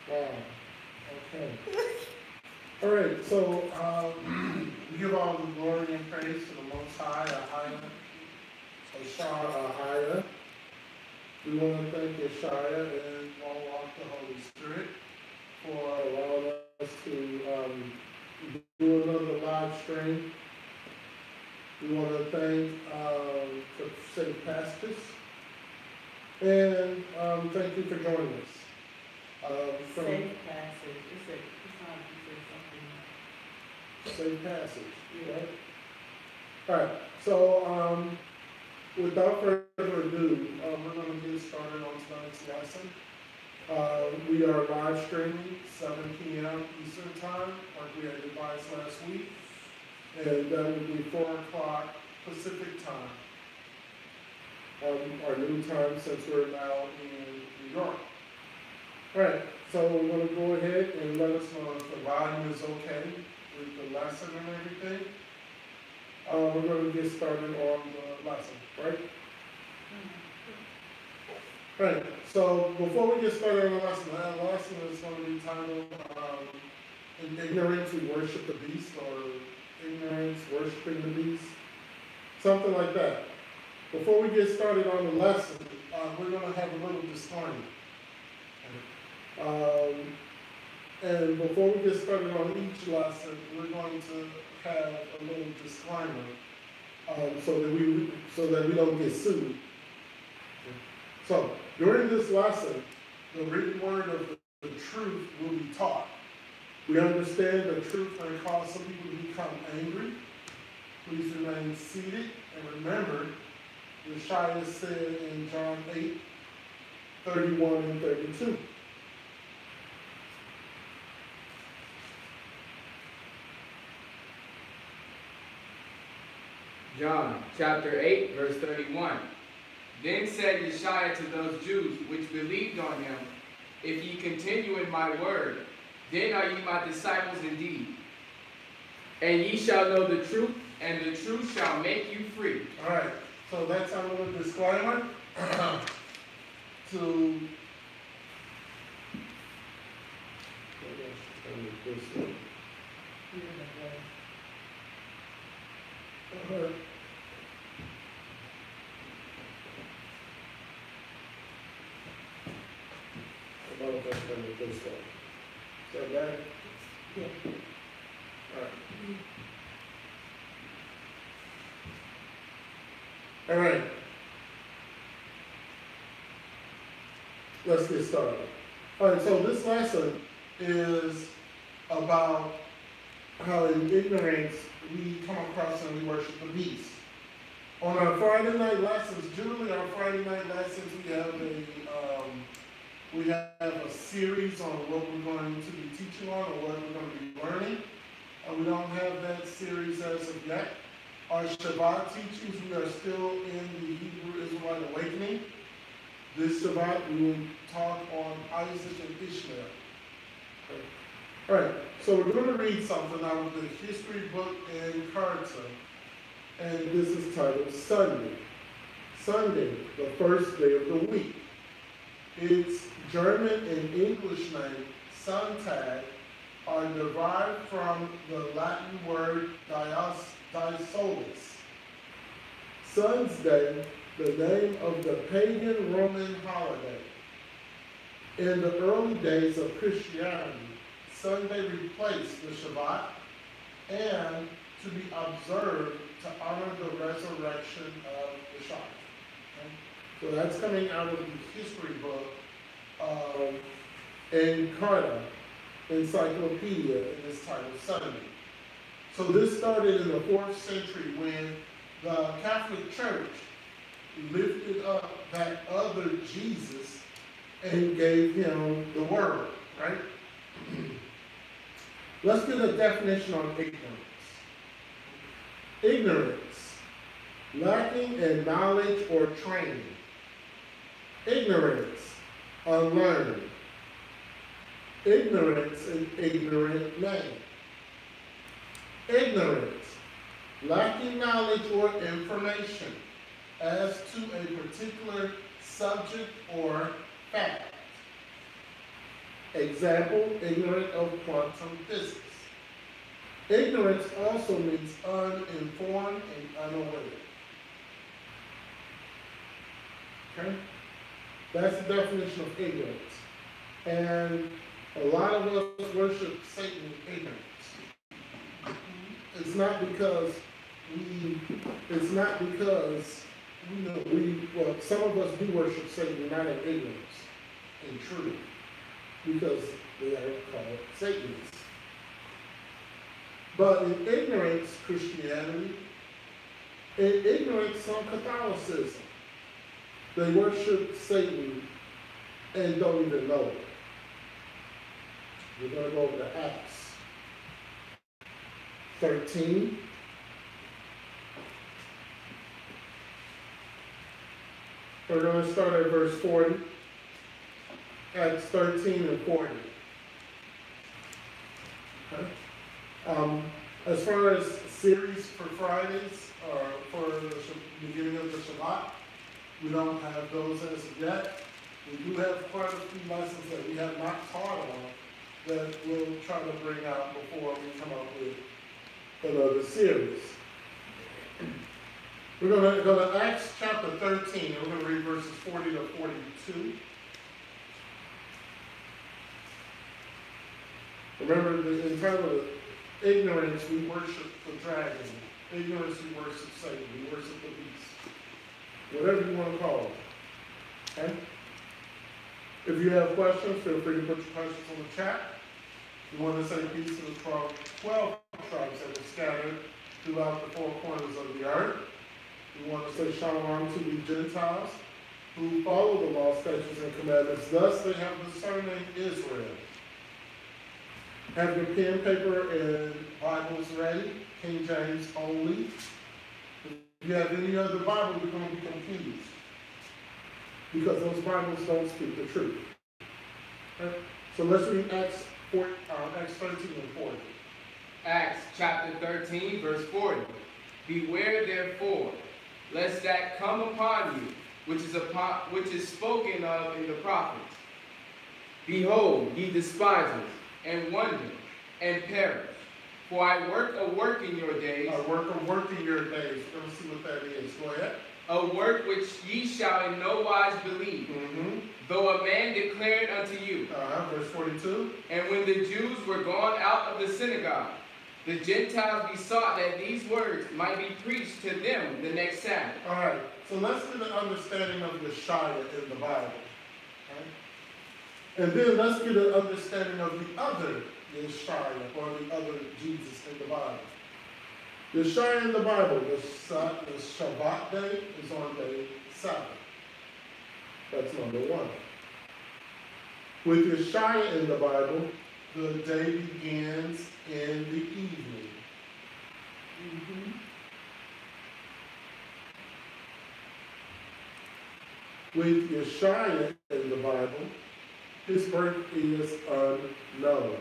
Wow. Okay. All right. So we give all the glory and praise to the Most High, Ahaya, Ashar, Ahaya. We want to thank Yeshaya and Walk the Holy Spirit for allowing us to do another live stream. We want to thank the St. Pastors and thank you for joining us. Safe passage. It's not you said something. Safe passage. Yeah. Right? All right. So without further ado, we're going to get started on tonight's lesson. We are live streaming 7 p.m. Eastern Time, like we had advised last week. And that will be 4 o'clock Pacific Time. Our new time since we're now in New York. All right, so we're going to go ahead and let us know if the volume is okay with the lesson and everything. We're going to get started on the lesson, right? Right, so before we get started on the lesson is going to be titled In Ignorance We Worship the Beast, or Ignorance Worshiping the Beast, something like that. Before we get started on the lesson, we're going to have a little disclaimer. And before we get started on each lesson, we're going to have a little disclaimer so that we don't get sued. So during this lesson, the written word of the truth will be taught. We understand the truth may cause some people to become angry. Please remain seated and remember, Yeshaya said in John 8:31 and 32. John chapter 8, verse 31. Then said Yeshua to those Jews which believed on him, If ye continue in my word, then are ye my disciples indeed. And ye shall know the truth, and the truth shall make you free. All right, so that's our little disclaimer to Is that bad? Yeah. All right. Let's get started. All right, so this lesson is about how in ignorance we come across and we worship the beast. On our Friday night lessons, generally our Friday night lessons, we have a series on what we're going to be teaching on or what we're going to be learning. We don't have that series as of yet. Our Shabbat teachings, we are still in the Hebrew Israelite Awakening. This Shabbat, we will talk on Isaac and Ishmael. Okay. All right, so we're going to read something out of the history book in Carta, and this is titled Sunday. Sunday, the first day of the week. Its German and English name, Sonntag, are derived from the Latin word diasolus. Sun's Day, the name of the pagan Roman holiday. In the early days of Christianity, Sunday replaced the Shabbat and to be observed to honor the resurrection of the Shabbat. So that's coming out of the history book Encarta Encyclopedia, and it's titled Sunday. So this started in the 4th century when the Catholic Church lifted up that other Jesus and gave him the word, right? Let's get a definition on ignorance. Ignorance, lacking in knowledge or training. Ignorance, unlearned. Ignorance, an ignorant man. Ignorance, lacking knowledge or information as to a particular subject or fact. Example, ignorant of quantum physics. Ignorance also means uninformed and unaware. Okay? That's the definition of ignorance. And a lot of us worship Satan in ignorance. It's not because well, some of us do worship Satan not in ignorance, in truth, because they are called Satanists. But in ignorance, Christianity, in ignorance, some Catholicism, they worship Satan and don't even know it. We're going to go over to Acts 13. We're going to start at verse 40. Acts 13 and 40. Okay. As far as series for Fridays, or for the beginning of the Shabbat, we don't have those as of yet. We do have quite a few lessons that we have not taught on that we'll try to bring out before we come up with another series. We're going to go to Acts chapter 13, and we're going to read verses 40 to 42. Remember, in terms of ignorance, we worship the dragon. Ignorance, we worship Satan. We worship the beast. Whatever you want to call it. Okay? If you have questions, feel free to put your questions on the chat. We want to say peace to the 12 tribes that are scattered throughout the four corners of the earth. We want to say shalom to the Gentiles who follow the law, statutes, and commandments. Thus they have the surname Israel. Have your pen, paper, and Bibles ready. King James only. If you have any other Bible, you're going to be confused, because those Bibles don't speak the truth. Okay? So let's read Acts 13 and 40. Acts chapter 13, verse 40. Beware therefore, lest that come upon you, which is spoken of in the prophets. Behold, ye despisers, and wonder, and perish. For I work a work in your days. I work a work in your days. We're going to see what that is. Go ahead. A work which ye shall in no wise believe, though a man declare it unto you. Verse 42. And when the Jews were gone out of the synagogue, the Gentiles besought that these words might be preached to them the next Sabbath. All right, so let's get an understanding of Yeshua in the Bible. Okay? And then let's get an understanding of the other Yeshua, or the other Jesus in the Bible. Yeshua in the Bible, the Shabbat day is on day 7. That's number 1. With Yeshua in the Bible, the day begins in the evening. With Yeshua in the Bible, his birth is unknown.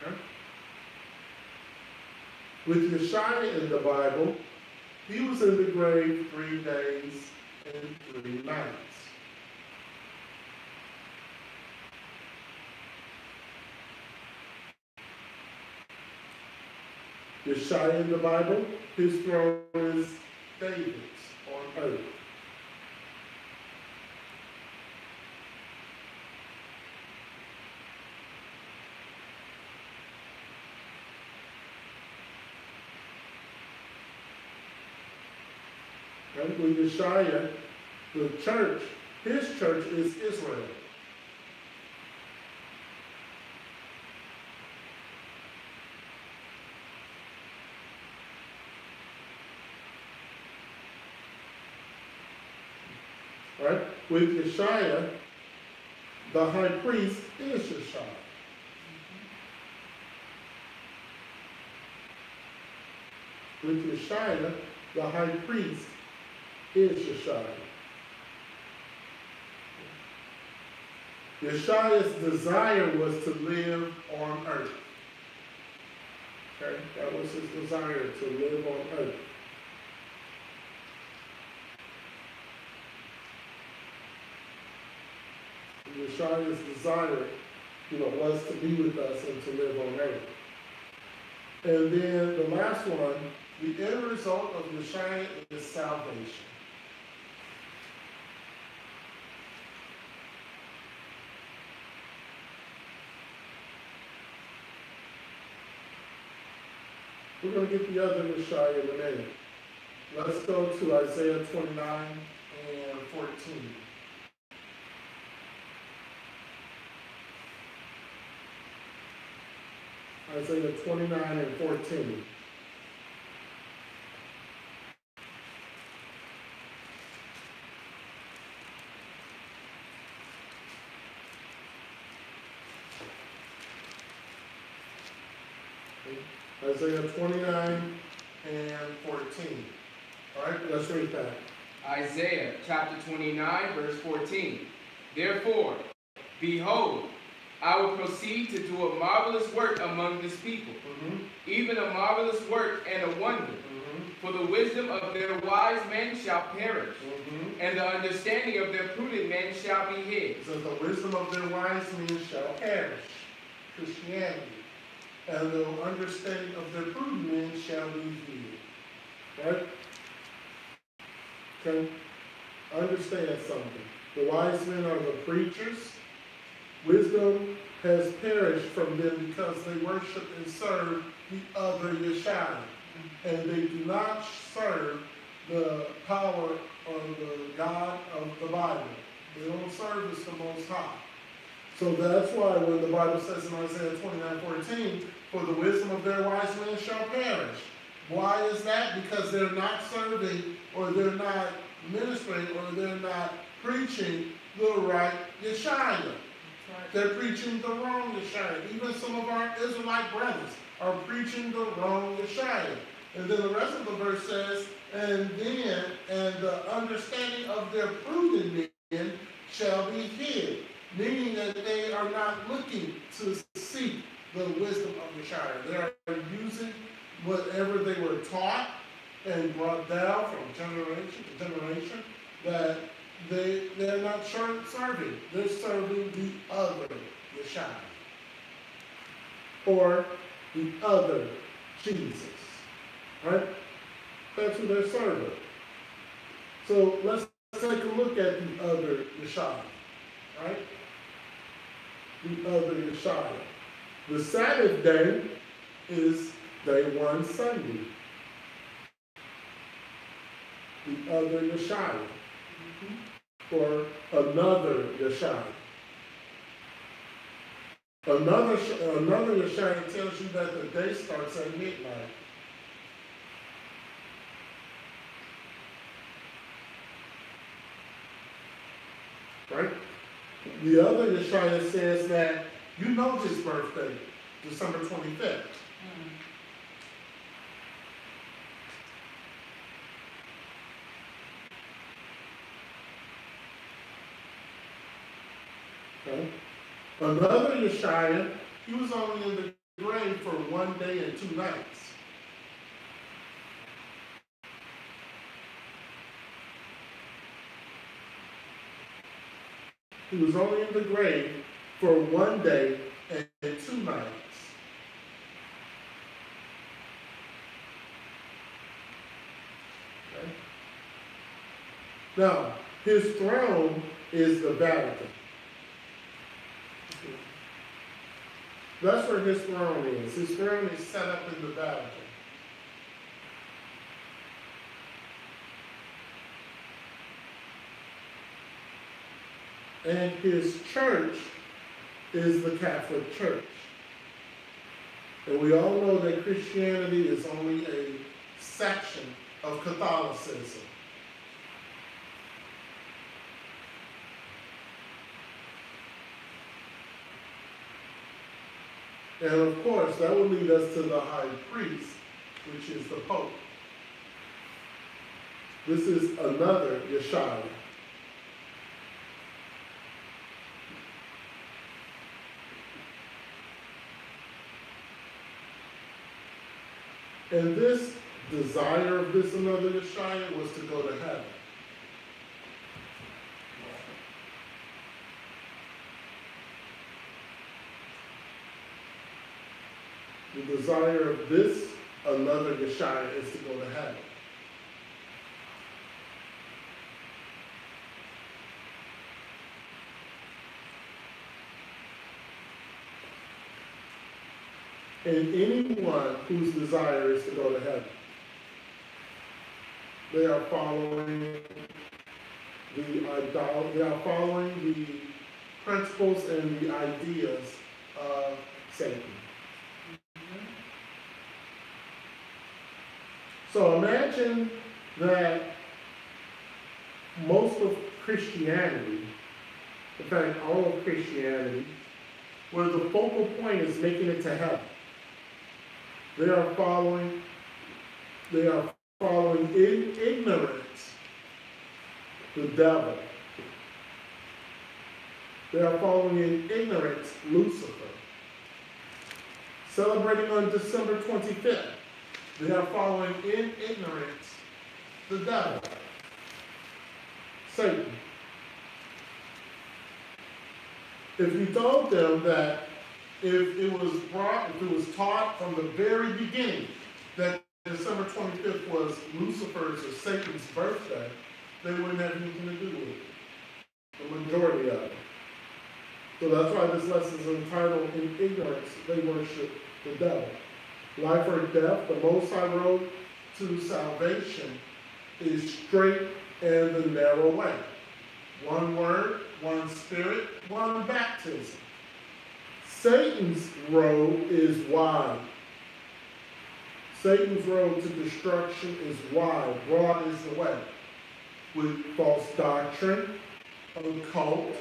Okay? With Yeshua in the Bible, he was in the grave 3 days and 3 nights. Yeshua in the Bible, his throne is David's on earth. And with Yeshua, the church, his church is Israel. Right? With Yeshua, the high priest is Yeshua. With Yeshua, the high priest is Yeshua. Yeshua's desire was to live on earth. Okay? That was his desire, to live on earth. Yeshua's desire, was to be with us and to live on earth. And then the last one, the end result of Yeshua is salvation. We're going to get the other Yeshua in a minute. Let's go to Isaiah 29 and 14. Isaiah 29 and 14. Isaiah 29 and 14. All right, let's read that. Isaiah chapter 29, verse 14. Therefore, behold, I will proceed to do a marvelous work among this people, even a marvelous work and a wonder. For the wisdom of their wise men shall perish, and the understanding of their prudent men shall be hid. So the wisdom of their wise men shall perish, Christianity, and the understanding of their prudent men shall be hid. Right? Okay? Understand something. The wise men are the preachers. Wisdom has perished from them because they worship and serve the other Yeshua. And they do not serve the power or the God of the Bible. They don't service the Most High. So that's why when the Bible says in Isaiah 29:14, for the wisdom of their wise men shall perish. Why is that? Because they're not serving, or they're not ministering, or they're not preaching the right Yeshua. They're preaching the wrong Yeshua. Even some of our Israelite brothers are preaching the wrong Yeshua. And then the rest of the verse says, and the understanding of their prudent men shall be hid. Meaning that they are not looking to seek the wisdom of Yeshua. They are using whatever they were taught and brought down from generation to generation, that they're not serving. They're serving the other Yeshua. Or the other Jesus. Right? That's who they're serving. So let's take a look at the other Yeshua. Right? The other Yeshua. The Sabbath day is day 1 Sunday. The other Yeshua. Or another Yeshua. Another Yeshua tells you that the day starts at midnight. Right? The other Yeshua says that you know his birthday, December 25th. Okay. Another Yeshua, he was only in the grave for 1 day and 2 nights. He was only in the grave for 1 day and 2 nights. Okay. Now, his throne is the Vatican. That's where his throne is. His throne is set up in the Vatican. And his church is the Catholic Church. And we all know that Christianity is only a section of Catholicism. And of course, that will lead us to the high priest, which is the Pope. This is another Yeshua. And this desire of this another Yeshua was to go to heaven. The desire of this, another Yeshua, is to go to heaven. And anyone whose desire is to go to heaven, they are following the principles and the ideas of Satan. So imagine that most of Christianity, in fact all of Christianity, where the focal point is making it to heaven. They are following in ignorance the devil. They are following in ignorance Lucifer. Celebrating on December 25th, they are following in ignorance the devil, Satan. If you told them that if it was taught from the very beginning that December 25th was Lucifer's or Satan's birthday, they wouldn't have anything to do with it. The majority of it. So that's why this lesson is entitled In Ignorance, They Worship the Devil. Life or death, the Most High road to salvation is straight and the narrow way. One word, one spirit, one baptism. Satan's road is wide. Satan's road to destruction is wide. Broad is the way. With false doctrine, occult,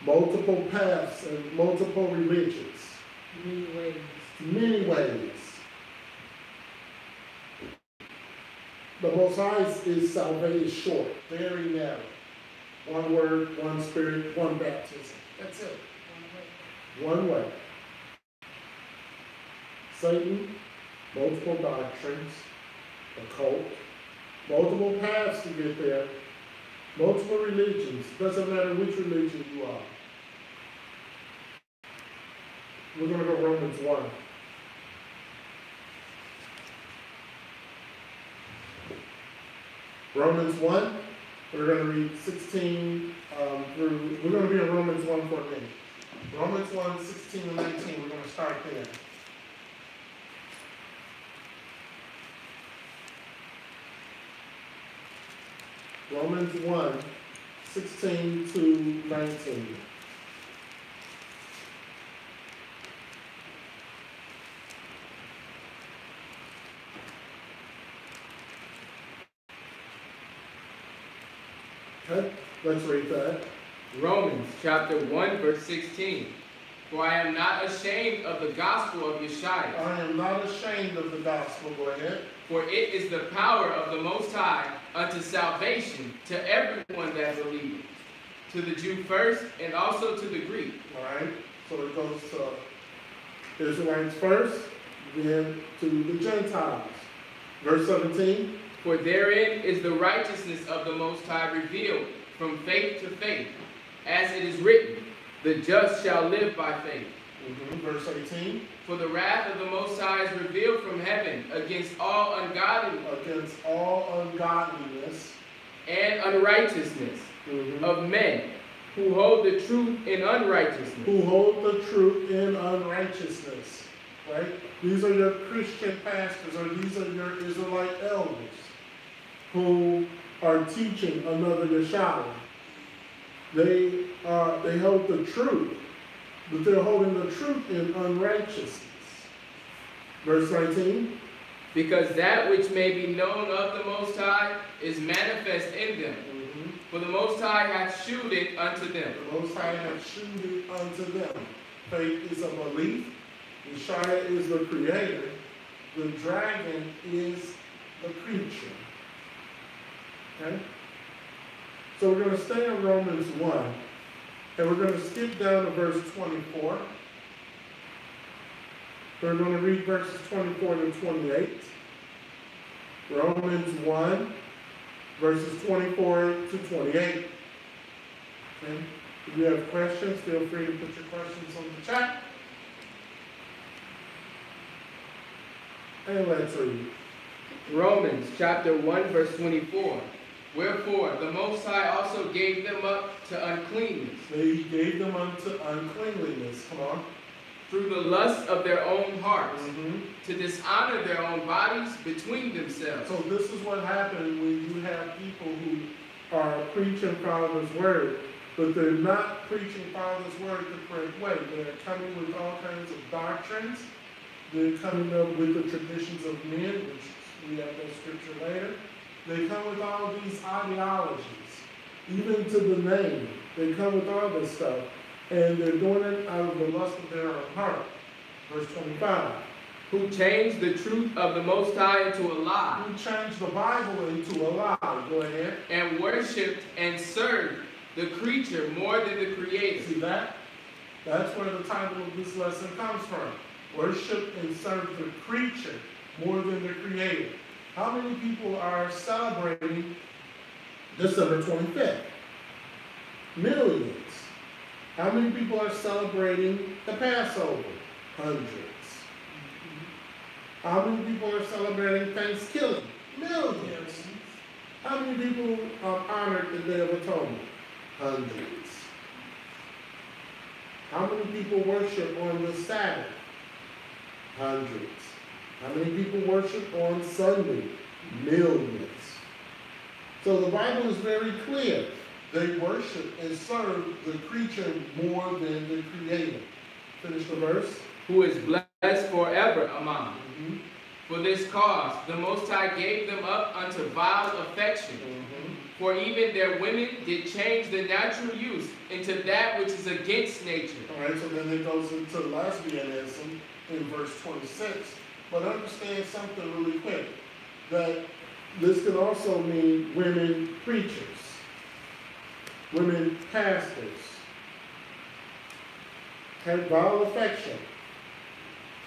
multiple paths and multiple religions. Many ways. Many ways. The Most High's is salvation short, very narrow. One word, one spirit, one baptism. That's it. One way. Satan, multiple doctrines, occult, multiple paths to get there, multiple religions. Doesn't matter which religion you are. We're going to go Romans 1. Romans 1, we're going to read 16 through, we're going to be in Romans 1 for a minute. Romans 1, 16 and 19, we're going to start there. Romans 1, 16 to 19. Okay, let's read that. Romans chapter 1 verse 16. For I am not ashamed of the gospel of Yeshua. I am not ashamed of the gospel. Go ahead. For it is the power of the Most High unto salvation to everyone that believeth, to the Jew first and also to the Greek. All right. So it goes to Israelites first, then to the Gentiles. Verse 17. For therein is the righteousness of the Most High revealed from faith to faith, as it is written, the just shall live by faith. Verse 18. For the wrath of the Most High is revealed from heaven against all ungodliness. Against all ungodliness. And unrighteousness of men who hold the truth in unrighteousness. Who hold the truth in unrighteousness. Right? These are your Christian pastors, or these are your Israelite elders who are teaching another Yeshua. They hold the truth, but they're holding the truth in unrighteousness. Verse 19. Because that which may be known of the Most High is manifest in them. For the Most High hath shewed it unto them. The Most High hath shewed it unto them. Faith is a belief. Yeshua is the creator. The dragon is the creature. Okay? So we're going to stay in Romans 1. And we're going to skip down to verse 24. We're going to read verses 24 to 28. Romans 1, verses 24 to 28. Okay? If you have questions, feel free to put your questions on the chat. And let's read. Romans chapter 1 verse 24. Wherefore the Most High also gave them up to uncleanness He gave them unto uncleanliness. Come on. through the lust of their own hearts, Mm-hmm. to dishonor their own bodies between themselves. So this is what happened when you have people who are preaching Father's word, but they're not preaching Father's word the correct way. They're coming with all kinds of doctrines. They're coming up with the traditions of men, which we have that scripture later. They come with all these ideologies, even to the name. They come with all this stuff, and they're doing it out of the lust of their own heart. Verse 25. Who changed the truth of the Most High into a lie, Who changed the Bible into a lie. Go ahead. and worshipped and served the creature more than the Creator. See that? That's where the title of this lesson comes from. Worship and serve the creature more than the Creator. How many people are celebrating December 25th? Millions. How many people are celebrating the Passover? Hundreds. How many people are celebrating Thanksgiving? Millions. How many people honored the Day of Atonement? Hundreds. How many people worship on the Sabbath? Hundreds. How many people worship on Sunday? Millions. So the Bible is very clear. They worship and serve the creature more than the Creator. Finish the verse. Who is blessed forever among. Mm-hmm. For this cause the Most High gave them up unto vile affection. Mm-hmm. For even their women did change the natural use into that which is against nature. All right, so then it goes into lesbianism in verse 26. But understand something really quick, that this can also mean women preachers, women pastors, have vile affection.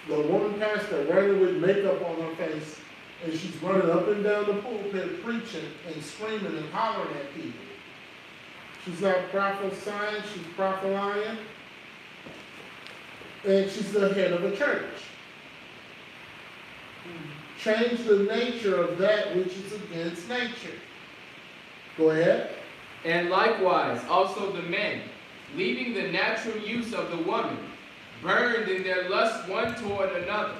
The woman pastor running with makeup on her face, and she's running up and down the pulpit preaching and screaming and hollering at people. She's not prophesying, she's prophesying, and she's the head of a church. Change the nature of that which is against nature. Go ahead. And likewise also the men, leaving the natural use of the woman, burned in their lust one toward another,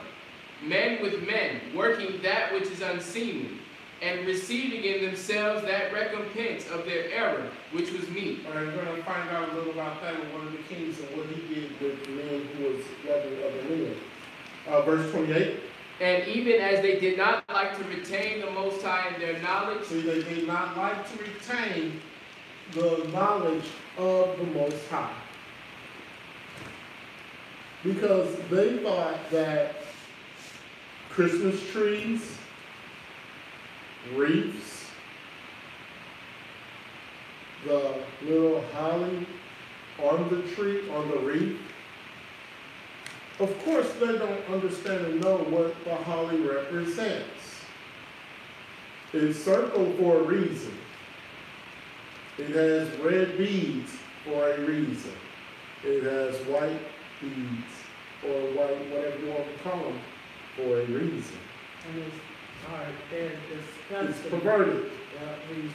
men with men, working that which is unseemly, and receiving in themselves that recompense of their error, which was meet. All right, we're going to find out a little about that in one of the kings and what he did with the man who was loving other men. Verse 28. And even as they did not like to retain the Most High in their knowledge, See, they did not like to retain the knowledge of the Most High. Because they thought that Christmas trees, wreaths, the little holly on the tree, on the wreath, of course they don't understand and know what the holly represents. It's circled for a reason. It has red beads for a reason. It has white beads, or white, whatever you want to call them, for a reason. And it's, they're It's disgusting. perverted. Reasons.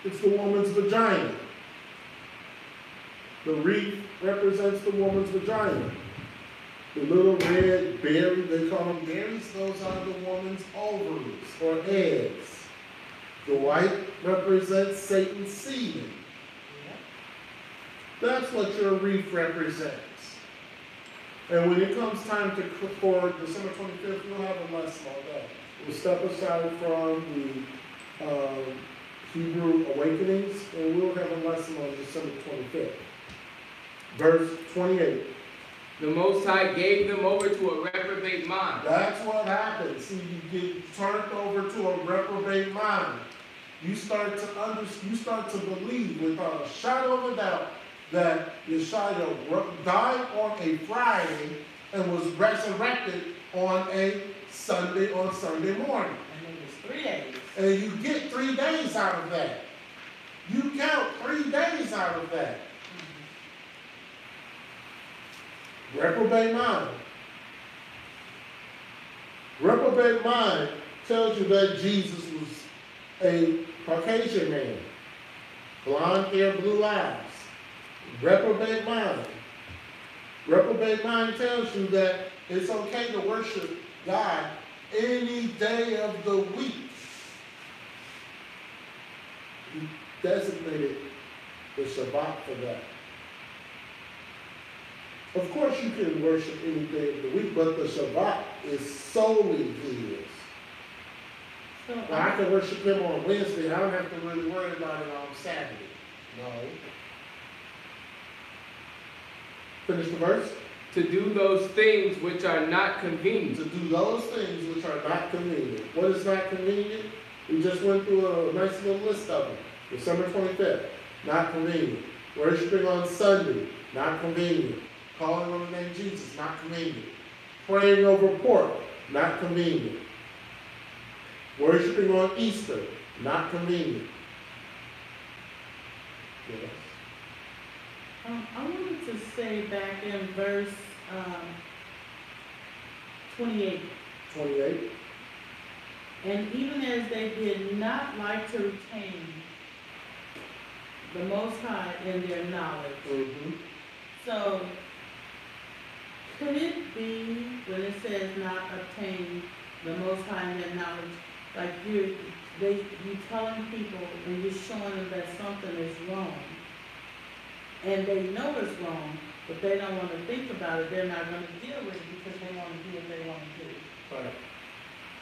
It's the woman's vagina. The wreath represents the woman's vagina. The little red berry, they call them berries, those are the woman's ovaries or eggs. The white represents Satan's semen. That's what your wreath represents. And when it comes time for December 25th, we'll have a lesson on that. We'll step aside from the Hebrew Awakenings, and we'll have a lesson on December 25th. Verse 28. the Most High gave them over to a reprobate mind. That's what happens. See, you get turned over to a reprobate mind. You start to believe without a shadow of a doubt that Yeshua died on a Friday and was resurrected on Sunday morning. And it was 3 days. And you get 3 days out of that. You count 3 days out of that. Reprobate mind. Reprobate mind tells you that Jesus was a Caucasian man. Blonde hair, blue eyes. Reprobate mind. Reprobate mind tells you that it's okay to worship God any day of the week. He designated the Shabbat for that. Of course you can worship any day of the week, but the Shabbat is solely His. So, Now, I can worship Him on Wednesday. I don't have to really worry about it on Saturday. No. Finish the verse. To do those things which are not convenient. To do those things which are not convenient. What is not convenient? We just went through a nice little list of them. December 25th, not convenient. Worshiping on Sunday, not convenient. Calling on the name Jesus, not convenient. Praying over pork, not convenient. Worshiping on Easter, not convenient. Yes. I wanted to say back in verse 28, 28. and even as they did not like to retain the Most High in their knowledge. Mm-hmm. So, could it be when it says not obtain the Most High in their knowledge, like you telling people and you're showing them that something is wrong, and they know it's wrong, but they don't want to think about it, they're not going to deal with it because they want to do what they want to do. Right.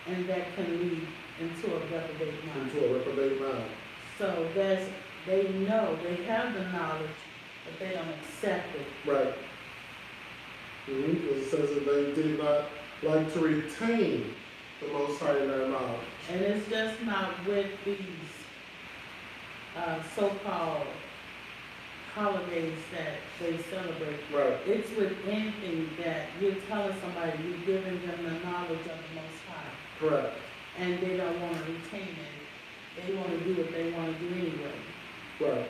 And that can lead into a reprobate mind. Into a reprobate mind. So they know, they have the knowledge, but they don't accept it. Right. Because it says that they did not like to retain the Most High in their knowledge. And it's just not with these so-called holidays that they celebrate. Right. It's with anything that you're telling somebody, you're giving them the knowledge of the Most High, Correct. and they don't want to retain it. They want to do what they want to do anyway. Right.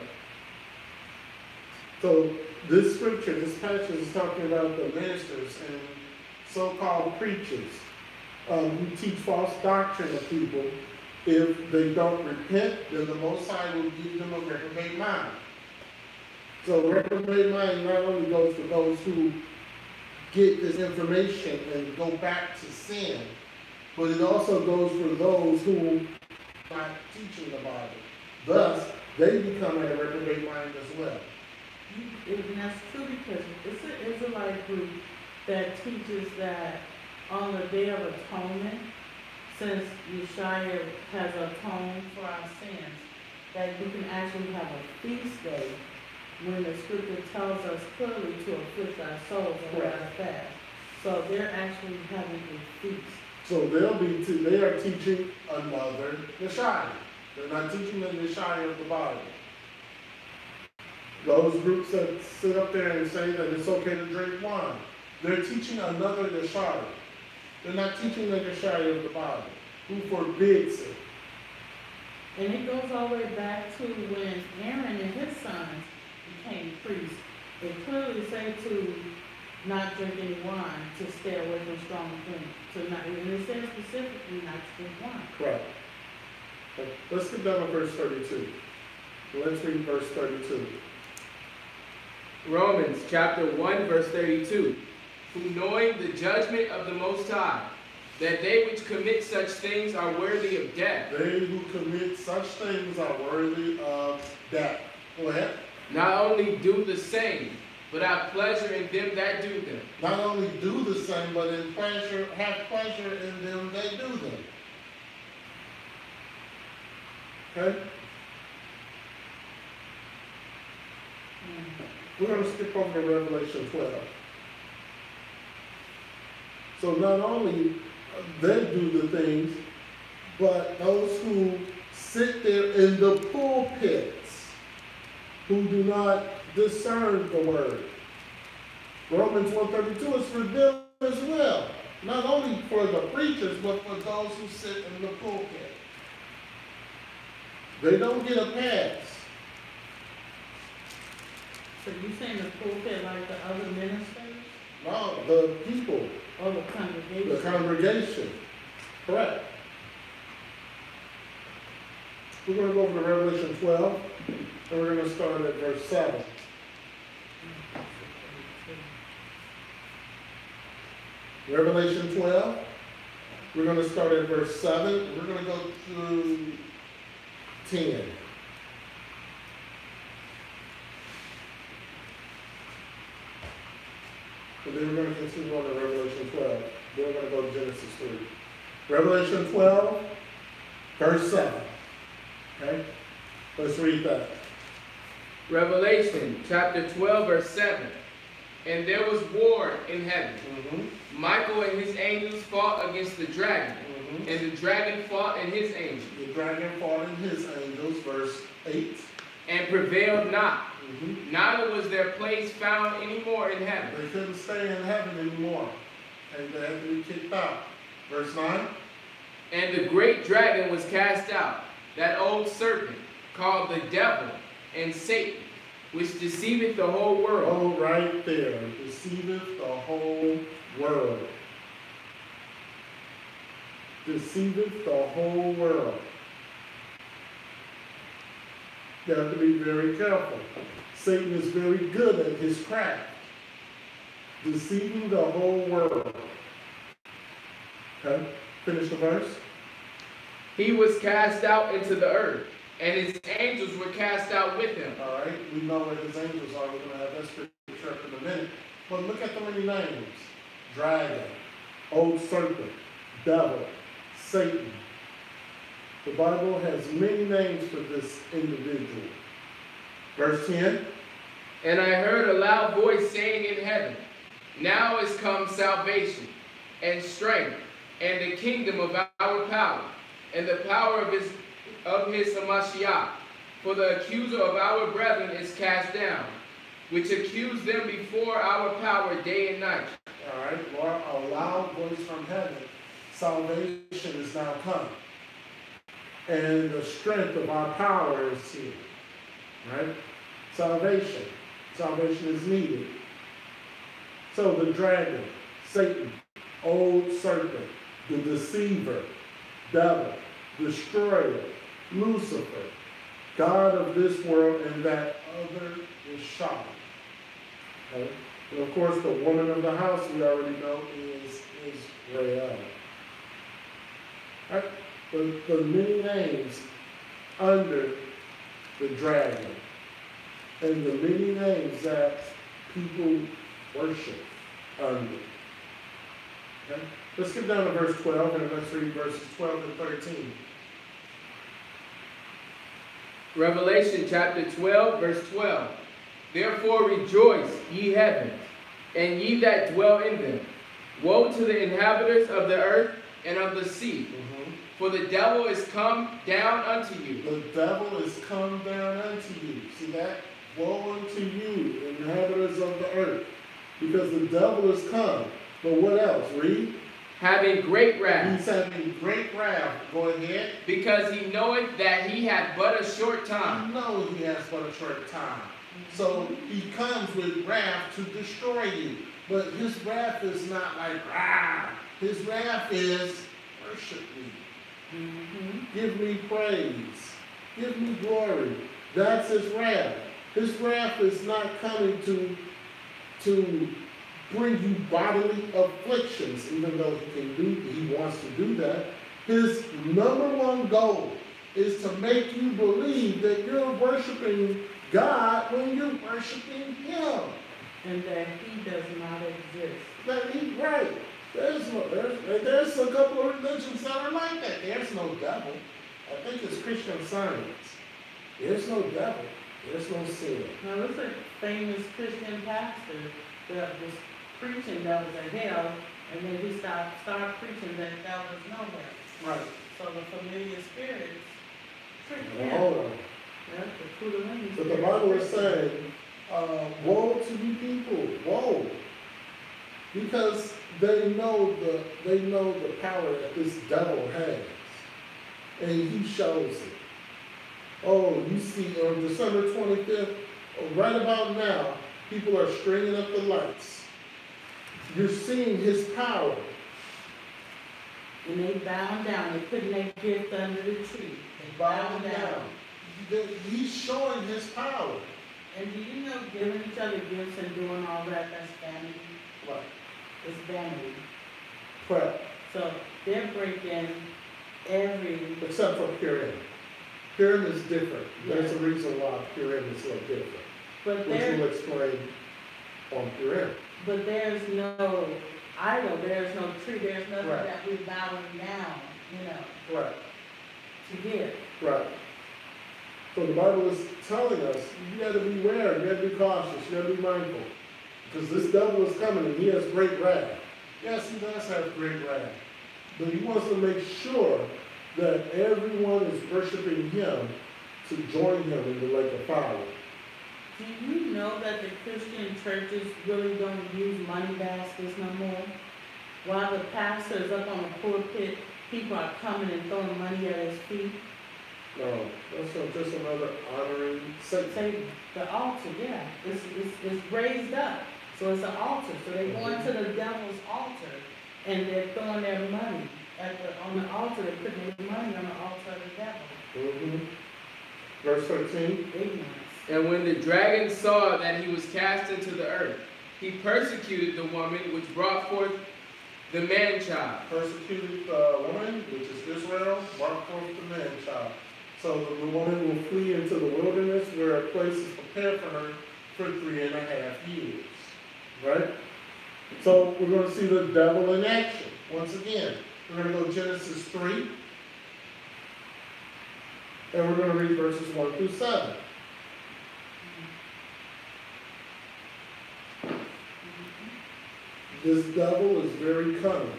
So this scripture, this passage is talking about the ministers and so-called preachers who teach false doctrine to people. If they don't repent, then the Most High will give them a reprobate mind. So the reprobate mind not only goes for those who get this information and go back to sin, but it also goes for those who are not teaching the Bible. Thus, they become a reprobate mind as well. And that's true because it's an Israelite group that teaches that on the Day of Atonement, since Yeshua has atoned for our sins, that we can actually have a feast day when the scripture tells us clearly to afflict our souls and hold our fast. So they're actually having a feast. So they are teaching another Yeshua. They're not teaching the Yeshua of the Bible. Those groups that sit up there and say that it's okay to drink wine, they're teaching another Yeshua. They're not teaching the Yeshua of the Bible, who forbids it. And it goes all the way back to when Aaron and his sons became priests. It clearly said to not drink any wine, to stay away from strong drink. And it says specifically not to drink wine. Correct. Let's get down to verse 32. Let's read verse 32. Romans chapter 1 verse 32. Who knowing the judgment of the Most High, that they which commit such things are worthy of death. They who commit such things are worthy of death. Go ahead. Not only do the same, but have pleasure in them that do them. Not only do the same, but have pleasure in them that do them. Okay? We're going to skip over to Revelation 12. So not only they do the things, but those who sit there in the pulpits, who do not discern the word. Romans 1:32 is for them as well. Not only for the preachers, but for those who sit in the pulpit. They don't get a pass. So you saying the pulpit like the other ministers? No, the people, Or the congregation? the congregation. Correct. We're going to go over to Revelation 12, and we're going to start at verse 7. Revelation 12, we're going to start at verse 7. We're going to go through 10. And then we're going to continue on to Revelation 12. Then we're going to go to Genesis 3. Revelation 12, verse 7. Okay? Let's read that. Revelation chapter 12, verse 7. And there was war in heaven. Michael and his angels fought against the dragon. And the dragon fought and his angels. The dragon fought and his angels, verse 8. And prevailed not. Neither was their place found any more in heaven. They couldn't stay in heaven anymore. And they had to be kicked out. Verse 9. And the great dragon was cast out, that old serpent, called the devil and Satan, which deceiveth the whole world. Oh, right there. Deceiveth the whole world. Deceiveth the whole world. You have to be very careful. Satan is very good at his craft. Deceiving the whole world. Okay, finish the verse. He was cast out into the earth, and his angels were cast out with him. All right, we know where his angels are. We're going to have that scripture up in a minute. But look at the many names. Dragon, old serpent, devil, Satan. The Bible has many names for this individual. Verse 10. And I heard a loud voice saying in heaven, Now is come salvation, and strength, and the kingdom of our power, and the power of his Hamashiach. For the accuser of our brethren is cast down, which accused them before our power day and night. All right, Lord, a loud voice from heaven. Salvation is now come. And the strength of our power is here. Right? Salvation. Salvation is needed. So the dragon, Satan, old serpent, the deceiver, devil, destroyer, Lucifer, God of this world, and that other is Shah. Okay? And of course, the woman of the house we already know is Israel. Right? The many names under the dragon, and the many names that people worship under. Okay? Let's get down to verse 12, and let's read verses 12 and 13. Revelation chapter 12, verse 12. Therefore rejoice, ye heavens, and ye that dwell in them. Woe to the inhabitants of the earth and of the sea. For the devil is come down unto you. The devil is come down unto you. See that? Woe unto you, inhabitants of the earth. Because the devil is come. But what else? Read. Having great wrath. He's having great wrath. Go ahead. Because he knoweth that he hath but a short time. He knows he has but a short time. So he comes with wrath to destroy you. But his wrath is not like, rah. His wrath is, worship me. Give me praise. Give me glory. That's his wrath. His wrath is not coming to bring you bodily afflictions, even though he wants to do that. His number one goal is to make you believe that you're worshiping God when you're worshiping him. And that he does not exist. That he's right. There's a couple of religions that are like that. There's no devil. I think it's Christian Science. There's no devil. There's no sin. Now, there's a famous Christian pastor that was preaching that was in hell, and then he started preaching that was nowhere. Right. So the familiar spirits tricked Well, him. hold on. Yeah, the Kundalini But the spirits Bible is tricked him. saying, woe to you people, woe. Because they know the power that this devil has. And he shows it. Oh, you see, on December 25th, right about now, people are stringing up the lights. You're seeing his power. And they bowing down, they putting their gift under the tree. They Bowing down. He's showing his power. And do you know giving each other gifts and doing all that, that's vanity? Right. It's vanity. Correct. So they're breaking every, Except for Purim. Purim is different. There's a reason why Purim is so different. but Which there, we'll explain on Purim. but there's no idol, there's no tree, there's nothing Right. that we're bowing down, you know, Right. to give. Right. So the Bible is telling us, you gotta beware, you gotta be cautious, you gotta be mindful. Because this devil is coming and he has great wrath. Yes, he does have great wrath. But he wants to make sure that everyone is worshiping him to join him in the lake of fire. Do you know that the Christian churches really don't use money baskets no more? While the pastor is up on the pulpit, people are coming and throwing money at his feet. No, that's not just another honoring Satan. Say, the altar, yeah, it's raised up, so it's an altar, so they go into the devil's altar, and they're throwing their money on the altar, they're putting their money on the altar of the devil. Mm-hmm. Verse 13. Ignorance. And when the dragon saw that he was cast into the earth, he persecuted the woman which brought forth the man-child. Persecuted the woman, which is Israel, brought forth the man-child. So the woman will flee into the wilderness where a place is prepared for her for 3.5 years. Right? So we're going to see the devil in action. Once again, we're going to go Genesis 3. And we're going to read verses 1 through 7. This devil is very cunning.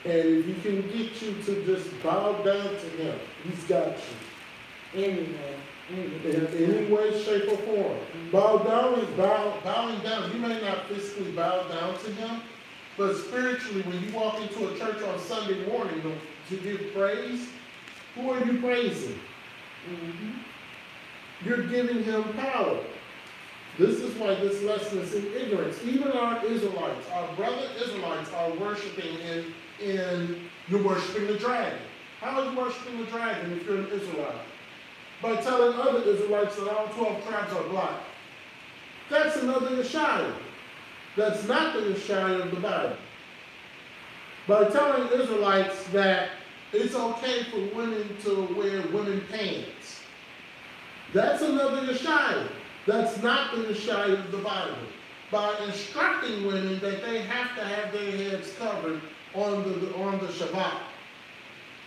And if he can get you to just bow down to him, he's got you. Anyway. In any way, shape, or form. Bowing down. You may not physically bow down to him, but spiritually, when you walk into a church on Sunday morning to give praise, who are you praising? Mm-hmm. You're giving him power. This is why this lesson is in ignorance. Even our Israelites, our brother Israelites are worshiping you're worshiping the dragon. How are you worshiping the dragon if you're an Israelite? By telling other Israelites that all 12 tribes are black. That's another Yeshaya. That's not the Yeshaya of the Bible. By telling Israelites that it's okay for women to wear women pants. That's another Yeshaya. That's not the Yeshaya of the Bible. By instructing women that they have to have their heads covered on the Shabbat.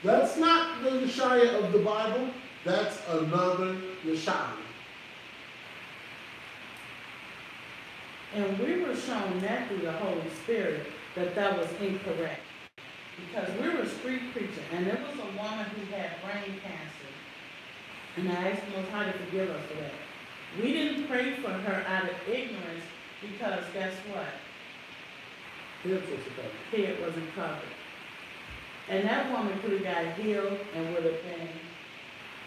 That's not the Yeshaya of the Bible. That's another Yeshaya. And we were shown that through the Holy Spirit that was incorrect. Because we were street preaching, and there was a woman who had brain cancer. And I asked the Most High to forgive us for that. We didn't pray for her out of ignorance because guess what? Head wasn't covered. And that woman could have got healed and would have been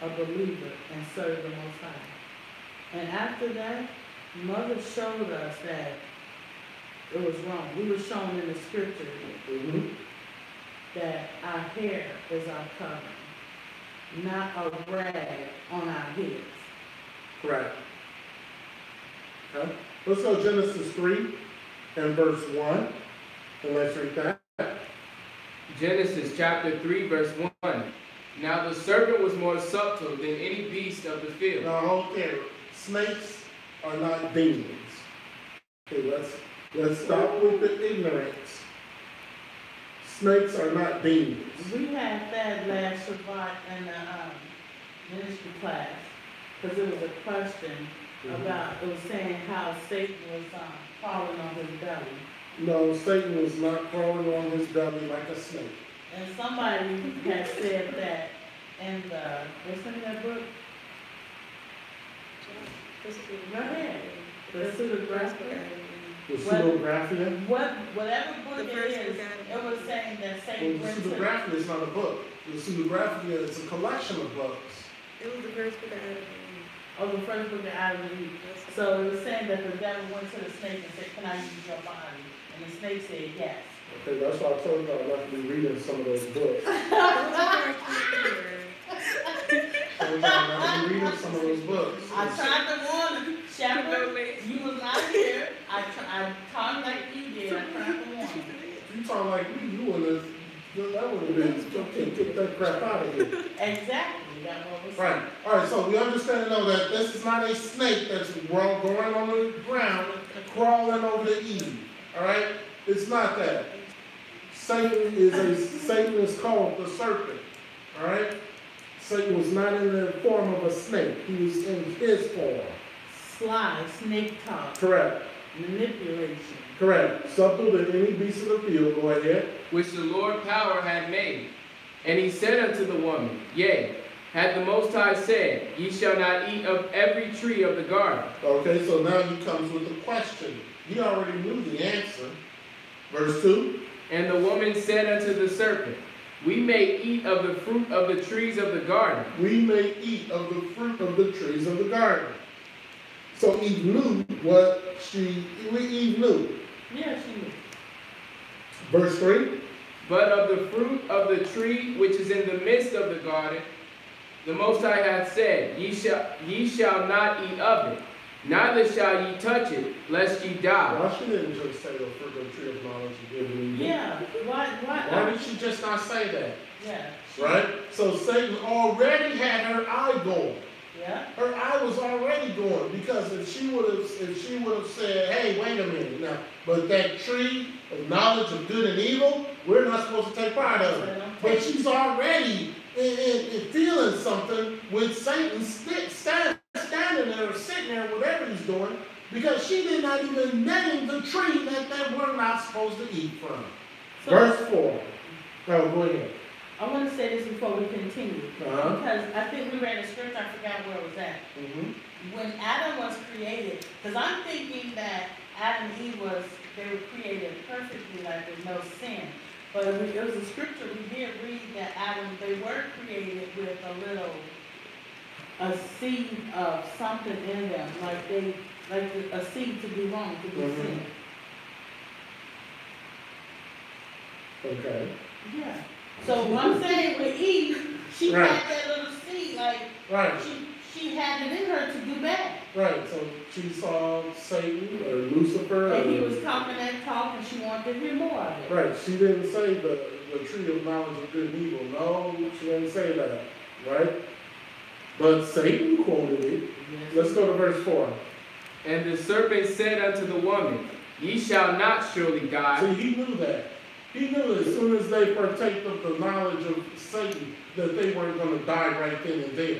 a believer and served the Most High. And after that, Mother showed us that it was wrong. We were shown in the scripture that our hair is our covering, not a rag on our heads. Correct. Okay. Let's go Genesis 3 and verse 1. And let's read that. Genesis chapter 3, verse 1. Now the serpent was more subtle than any beast of the field. Now, okay, snakes are not demons. Okay, let's stop with the ignorance. Snakes are not demons. We had that last Shabbat in the ministry class, because it was a question about, it was saying how Satan was crawling on his belly. No, Satan was not crawling on his belly like a snake. And somebody had said that in what's the name of that book? Go ahead. The Pseudographia. The Pseudographia? Whatever book it is, it was saying that Satan Well, the brings him. Pseudographia is not a book. The Pseudographia is a collection of books. It was the first book I ever read. Oh, the first book of Adam and Eve. So it was saying that the devil went to the snake and said, "Can I use your body?" And the snake said, "Yes." Okay, that's why I told you I'd like to be reading some of those books. Told you I'd like to be reading some of those books. I tried to warn him, Shepherd, you was not here. I talked like you did, I tried to warn him. You talk like me, you would have, that would have been, okay, get that crap out of here. Exactly, that's what was Right, all right, so we understand now that this is not a snake that's going on the ground, crawling over to Eve, all right? It's not that. Satan is called the serpent, all right? Satan was not in the form of a snake, he was in his form. Sly, snake talk, Correct, manipulation. correct. Subtle to any beast of the field, go ahead. which the Lord power had made. And he said unto the woman, Yea, hath the Most High said, Ye shall not eat of every tree of the garden. Okay, so now he comes with a question. He already knew the answer. Verse 2. And the woman said unto the serpent, We may eat of the fruit of the trees of the garden. We may eat of the fruit of the trees of the garden. So Eve knew Eve knew. Yeah, she knew. Verse 3. But of the fruit of the tree which is in the midst of the garden, the Most High hath said, Ye shall not eat of it, neither shall ye touch it, lest ye die. Why she didn't just say the fruit of the tree of knowledge of good and evil? Yeah, why? Why did she just not say that? Yeah. Right? So Satan already had her eye going. Yeah. Her eye was already going, because if she would have said, hey, wait a minute now, but that tree of knowledge of good and evil, we're not supposed to take part of it. But she's already in feeling something with Satan standing there or sitting there, whatever he's doing, because she did not even name the tree that they were not supposed to eat from. So, Verse 4. Oh, go ahead. I want to say this before we continue, Uh-huh. because I think we read a scripture, I forgot where it was at. Mm-hmm. When Adam was created, because I'm thinking that Adam and Eve they were created perfectly, like there's no sin. But it was a scripture, we did read that they were created with a seed of something in them, like a seed to be wrong, to be Mhm. sin. Okay. Yeah. So what I'm saying with Eve, she Right. had that little seed, like Right. she had it in her to do bad. Right, so she saw Satan or Lucifer. And he was talking that talk and she wanted to hear more of it. Right, she didn't say the tree of knowledge of good and evil. No, she didn't say that. Right? But Satan quoted it. Let's go to verse 4. And the serpent said unto the woman, Ye shall not surely die. See, he knew that. He knew as soon as they partake of the knowledge of Satan that they weren't going to die right then and there.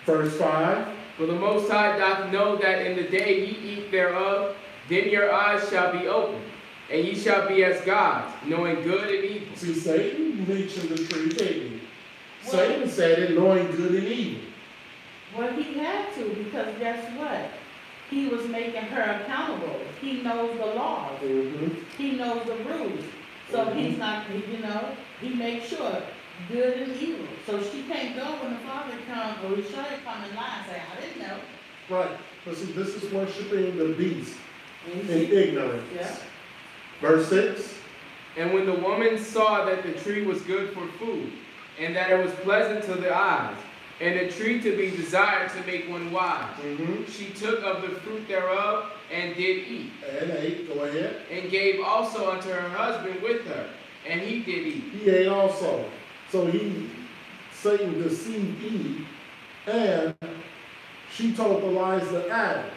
Verse 5. For the Most High doth know that in the day ye eat thereof, then your eyes shall be opened, and ye shall be as gods, knowing good and evil. See, Satan mentioned the tree, didn't he? Well- Satan said it, knowing good and evil. Well, he had to, because guess what? He was making her accountable. He knows the laws. Mm-hmm. He knows the rules. So he's not, he makes sure good and evil. So she can't go when the father comes, or Yeshua come and lie and say, I didn't know. Right. But see, this is worshiping the beast And in she- ignorance. Yeah. Verse 6. And when the woman saw that the tree was good for food, and that it was pleasant to the eyes, and a tree to be desired to make one wise, Mm-hmm. she took of the fruit thereof, and did eat, And 8, go ahead. and gave also unto her husband with her, and he did eat. He ate also. So Satan deceived Eve, and she told the lies to Adam.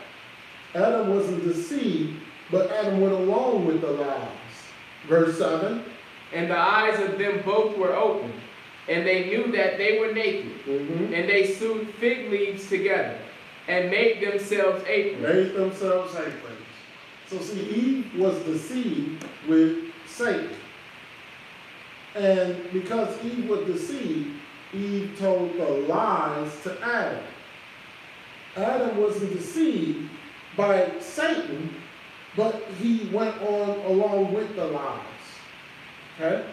Adam wasn't deceived, but Adam went along with the lies. Verse 7. And the eyes of them both were opened, and they knew that they were naked. Mm-hmm. And they sewed fig leaves together, and made themselves aprons. Made themselves aprons. So see, Eve was deceived with Satan. And because Eve was deceived, Eve told the lies to Adam. Adam wasn't deceived by Satan, but he went on along with the lies. Okay?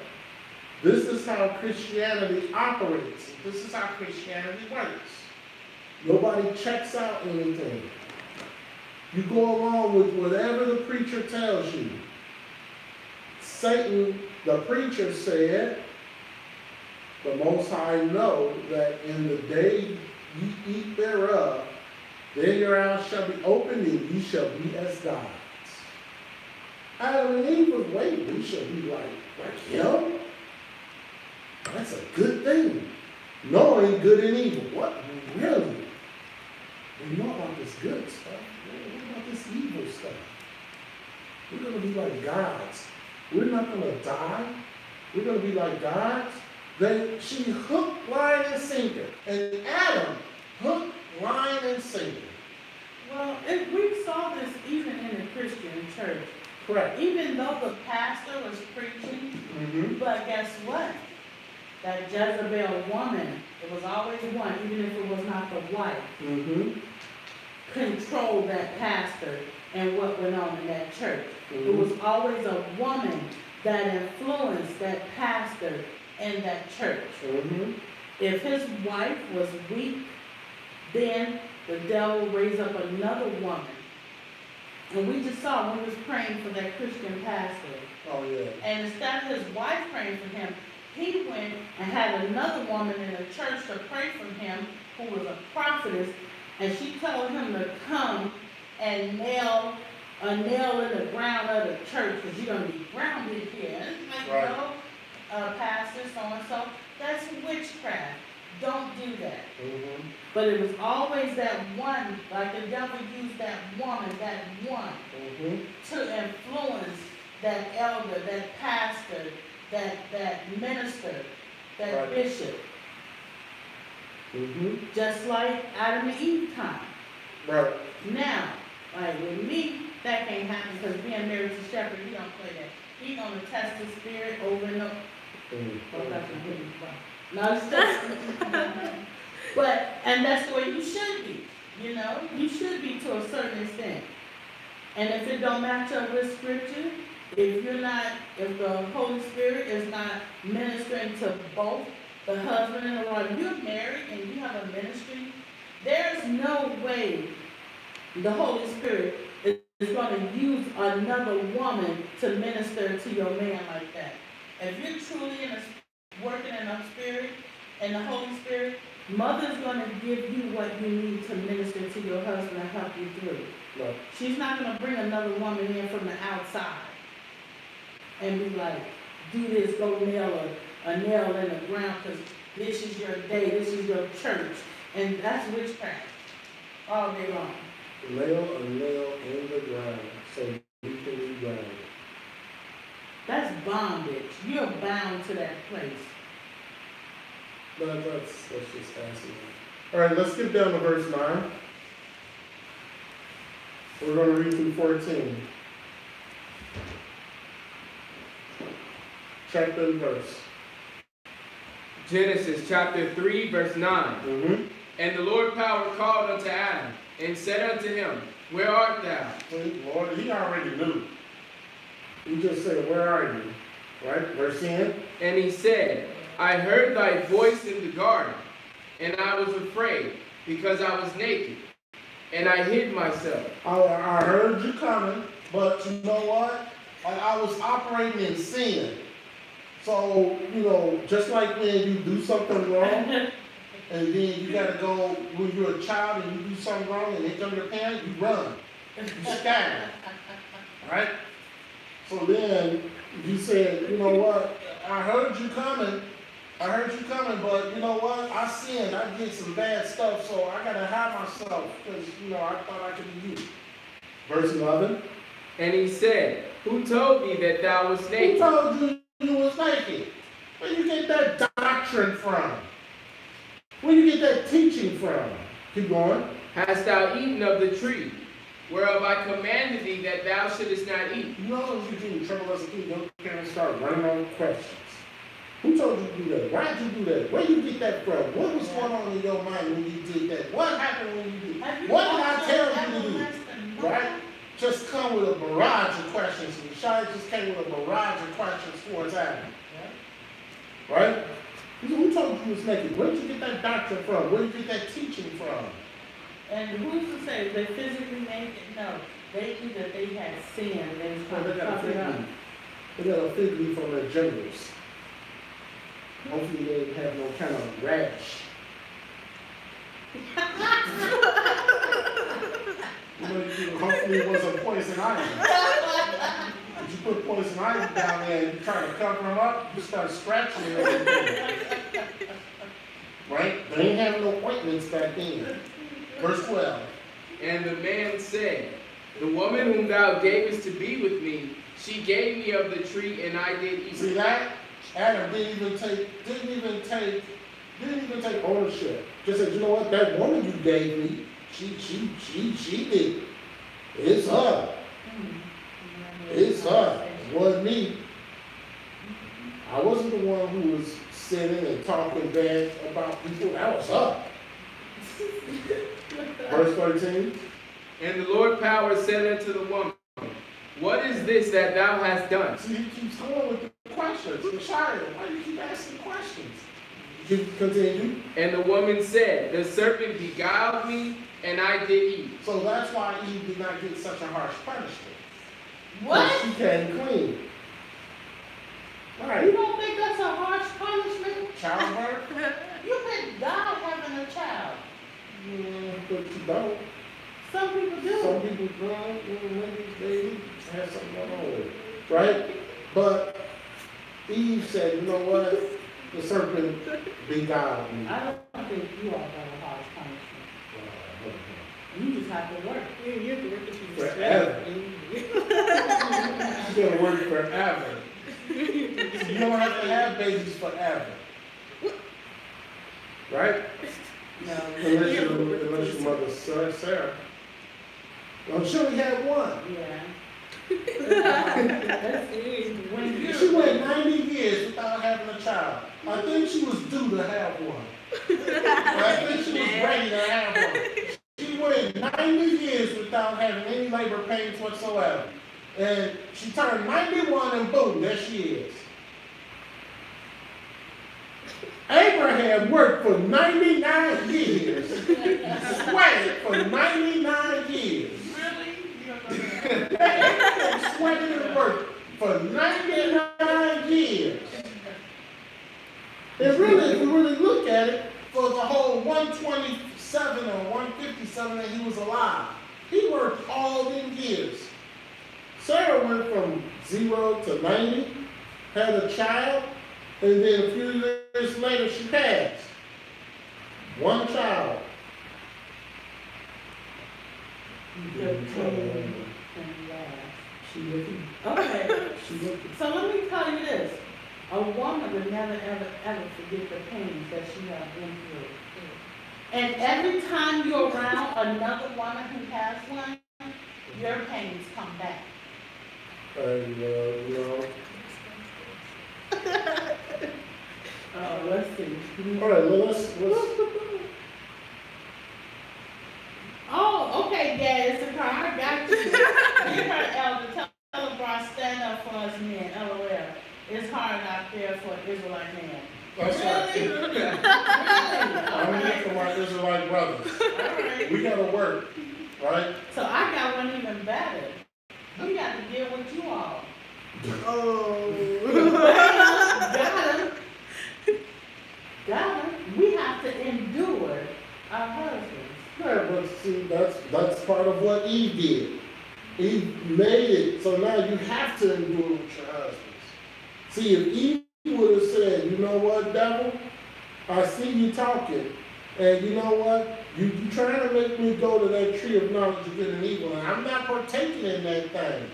This is how Christianity operates. This is how Christianity works. Nobody checks out anything. You go along with whatever the preacher tells you. Satan, the preacher said, the Most High know that in the day ye eat thereof, then your eyes shall be opened and ye shall be as gods. Adam and Eve was waiting, we shall be like him. That's a good thing. Knowing good and evil. What? Really? We know about this good stuff. What about this evil stuff? We're going to be like gods. We're not going to die. We're going to be like gods. Then she hooked, line, and sinker. And Adam hooked, line, and sinker. Well, we saw this even in the Christian church. Correct. Even though the pastor was preaching, but guess what? That Jezebel woman, it was always one, even if it was not the wife, controlled that pastor and what went on in that church. It was always a woman that influenced that pastor in that church. If his wife was weak, then the devil raised up another woman. And we just saw when he was praying for that Christian pastor. Oh, yeah. And instead of his wife praying for him, he went and had another woman in the church to pray for him, who was a prophetess, and she told him to come and nail a nail in the ground of the church, because you're going to be grounded here. And it's like, Right. no, pastor, so-and-so, that's witchcraft. Don't do that. But it was always that one, like the devil used that woman, that one, to influence that elder, that pastor, that minister, that Right. bishop. Just like Adam and Eve time. Right. Now, like with me, that can't happen because being married to Shepherd, he don't play that. He gonna test the spirit over and over. No, it's just, but, and that's the way you should be, you know? You should be to a certain extent. And if it don't match up with scripture, if the Holy Spirit is not ministering to both the husband and the wife, you're married and you have a ministry, there's no way the Holy Spirit is going to use another woman to minister to your man like that. If you're truly working in the Spirit and the Holy Spirit, Mother's going to give you what you need to minister to your husband and help you through. Right. She's not going to bring another woman in from the outside and be like, do this, go nail a nail in the ground because this is your day, this is your church. And that's witchcraft all day long. Nail a nail in the ground so you can be grounded. That's bondage. You're bound to that place. Let's just ask it. All right, let's get down to verse 9. We're going to read through 14. Chapter and verse. Genesis chapter 3, verse 9. And the Lord power called unto Adam, and said unto him, Where art thou? Lord, he already knew. He just said, where are you? Right? Verse 10. And he said, I heard thy voice in the garden, and I was afraid, because I was naked, and I hid myself. I heard you coming, but you know what? I was operating in sin. So, just like when you do something wrong, and then you gotta go, when you're a child and you do something wrong and they come to your parents, you run. You scatter. Right? So then you said, you know what? I heard you coming, but you know what? I sinned. I did some bad stuff, so I gotta hide myself because, I thought I could be you. Verse 11. And he said, Who told thee that thou wast naked? Who told you you was naked? Where you get that doctrine from? Where you get that teaching from? Keep going. Hast thou eaten of the tree, whereof I commanded thee that thou shouldest not eat? You know what you do? Trouble as a kid, your parents start running on questions. Who told you to do that? Why did you do that? Where you get that from? What was going on in your mind when you did that? What happened when you did that? What did I tell you to do? Right? Just come with a barrage of questions. And Shai just came with a barrage of questions towards Adam. Right? Who told you you was naked? Where did you get that doctrine from? Where did you get that teaching from? And who's to say they physically naked? No. They knew that they had sinned. They was trying to cover it up. They got a fig leaf on their genitals. Hopefully they didn't have no kind of rash. Hopefully it wasn't poison ivy. If you put poison ivy down there and you try to cover them up, you start scratching everything. Right? They ain't having no ointments back then. Verse 12. And the man said, the woman whom thou gavest to be with me, she gave me of the tree, and I did eat. See that? Adam didn't even take ownership. Just said, you know what, that woman you gave me, she did it. It's her. It's her. It wasn't me. I wasn't the one who was sitting and talking bad about people. That was her. Verse 13. And the Lord power said unto the woman, what is this that thou hast done? See, he keeps going with the questions. Yeshaya, why do you keep asking questions? You continue. And the woman said, the serpent beguiled me, and I did eat. So that's why Eve did not get such a harsh punishment. What? She came clean. Right. You don't think that's a harsh punishment? Childbirth? You could die having a child. But you don't. Some people do. Some people don't. Maybe they have something going on with it. Right? But Eve said, you know what? The serpent beguiled me. I don't think you all got a harsh punishment. You just have to work. Yeah, you have to work with you. Forever. She's going to work forever. You don't have to have babies forever. Right? No. Unless your mother, Sarah. Well, she only had one. Yeah. When you She went 90 years without having a child. I think she was due to have one. I think she was ready to have one. She went 90 years without having any labor pains whatsoever. And she turned 91 and boom, there she is. Abraham worked for 99 years. Sweated for 99 years. Sweated and worked for 99 years. And really, if you really look at it, for the whole 127 or 157 that he was alive, he worked all them years. Sarah went from 0 to 90, had a child, and then a few years later she passed. One child. She looking. Okay, She looking. so let me tell you this. A woman would never, ever, ever forget the pains that she has been through. And every time you're around another woman who has one, your pains come back. And, you know. Let's see. All right, well, let's. Oh, okay, yeah, it's a car. I got you. Give her, Elder. Tell LeBron, stand up for us men. LOL. It's hard out there for an Israelite man. That's right. Really? I'm here for my Israelite brothers. Alright. We gotta work, right? So I got one even better. We got to deal with you all. Got him. We have to endure our husbands. Yeah, but see, that's part of what Eve did. Eve made it, so now you have to endure with your husbands. See, if Eve would have said, you know what, devil, I see you talking, and you know what, you trying to make me go to that tree of knowledge of good and evil, and I'm not partaking in that thing.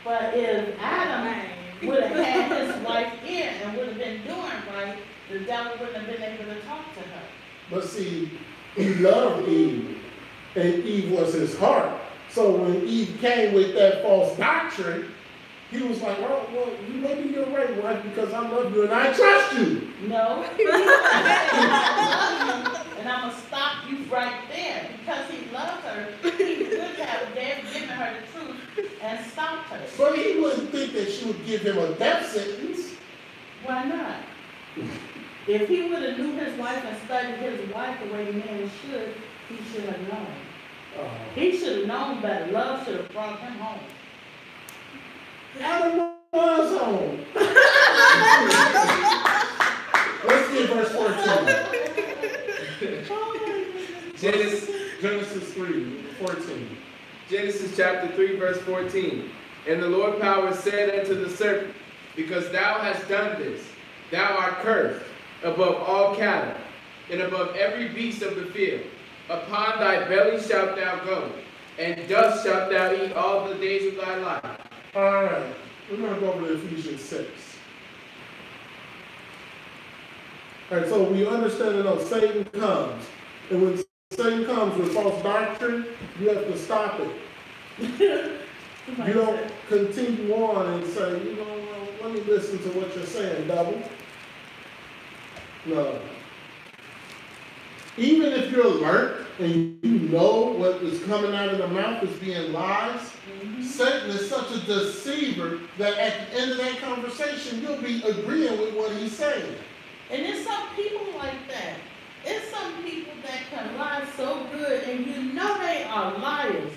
But if Adam would have had his wife in and would have been doing right, the devil wouldn't have been able to talk to her. But see, he loved Eve, and Eve was his heart. So when Eve came with that false doctrine, he was like, oh, well, maybe you're right, wife, because I love you and I trust you. No. He would have said, I love you, and I'm going to stop you right there. Because he loves her, he would have given her the truth and stopped her. But he wouldn't think that she would give him a death sentence. Why not? If he would have knew his wife and studied his wife the way men should, he should have known. He should have known better. Love should have brought him home. Adam was home. Let's get verse 14. Genesis 3:14. Genesis chapter 3, verse 14. And the Lord power said unto the serpent, because thou hast done this, thou art cursed above all cattle, and above every beast of the field. Upon thy belly shalt thou go, and dust shalt thou eat all the days of thy life. All right, we're going to go over to Ephesians 6. All right, so we understand that Satan comes. And when Satan comes with false doctrine, you have to stop it. You don't continue on and say, let me listen to what you're saying, devil. No. Even if you're alert and you know what is coming out of the mouth is being lies, Satan is such a deceiver that at the end of that conversation, you'll be agreeing with what he's saying. And there's some people like that. There's some people that can lie so good, and you know they are liars.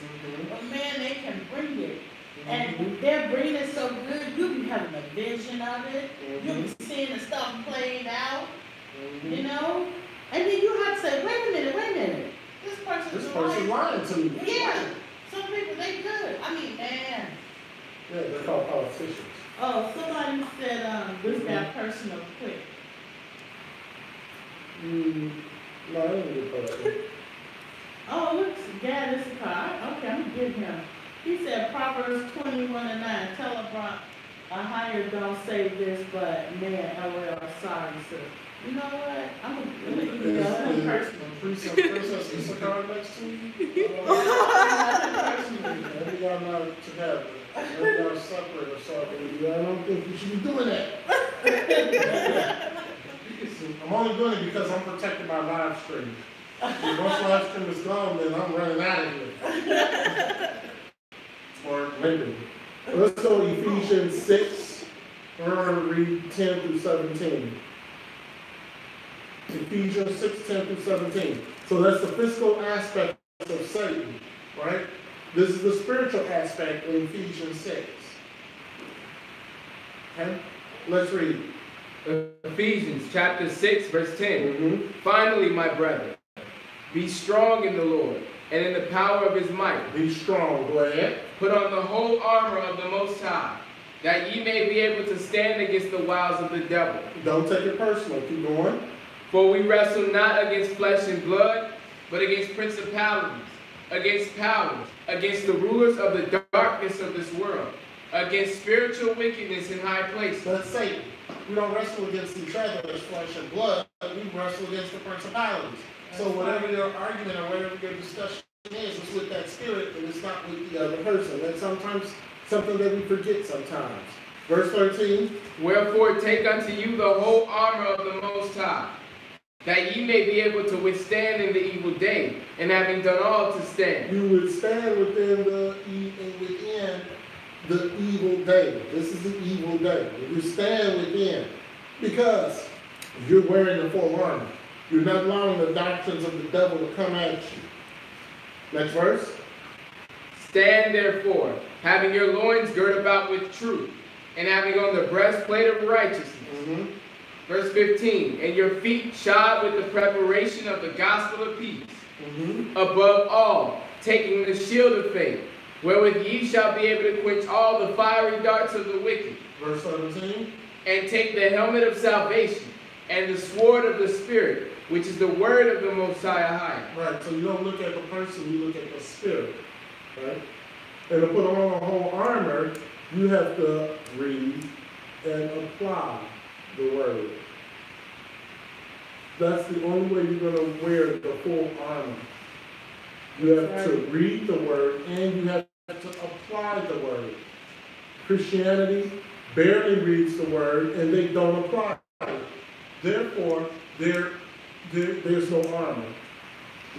But man, they can bring it. And they're bringing it so good, you'll be having a vision of it. You'll be seeing the stuff played out, you know? And then you have to say, wait a minute. This person's lying to me. Yeah. Some people, they good. I mean, man. Yeah, they're called politicians. Oh, somebody said, this got personal quick. No, I didn't get that. Oh, look, Gad is a car. Okay, I'm gonna get him. He said Proverbs 21:9. Tell a higher don't say this, but man, LOL, sorry, sir. You know what? I'm gonna email him personally. Princess Issachar next to you? Maybe y'all not together. Maybe y'all separate or something. I don't think you should be doing that. I'm only doing it because I'm protecting my live stream. Once live stream is gone, then I'm running out of here. Or maybe. Let's go to Ephesians 6. We're going to read 10 through 17. Ephesians 6, 10 through 17. So that's the physical aspect of Satan, right? This is the spiritual aspect in Ephesians 6. Okay? Let's read. Ephesians chapter 6, verse 10. Finally, my brethren, be strong in the Lord and in the power of his might. Be strong, go ahead. Put on the whole armor of the Most High, that ye may be able to stand against the wiles of the devil. Don't take it personal. Keep going. For we wrestle not against flesh and blood, but against principalities, against powers, against the rulers of the darkness of this world, against spiritual wickedness in high places. That's Satan. We don't wrestle against each other as flesh and blood. We wrestle against the principalities. So whatever your argument or whatever your discussion is, it's with that spirit, and it's not with the other person. That's sometimes something that we forget sometimes. Verse 13. Wherefore take unto you the whole armor of the Most High, that ye may be able to withstand in the evil day, and having done all to stand. You would stand within the evil day. This is the evil day. You stand within. Because you're wearing the full armor. You're not allowing the doctrines of the devil to come at you. Next verse. Stand therefore, having your loins girt about with truth, and having on the breastplate of righteousness. Verse 15, and your feet shod with the preparation of the gospel of peace. Above all, taking the shield of faith, wherewith ye shall be able to quench all the fiery darts of the wicked. Verse 17. And take the helmet of salvation, and the sword of the Spirit, which is the word of the Most High. Right, so you don't look at the person, you look at the spirit. Right? And to put on the whole armor, you have to read and apply the word. That's the only way you're going to wear the full armor. You have to read the word and you have to apply the word. Christianity barely reads the word and they don't apply it. Therefore, there's no armor.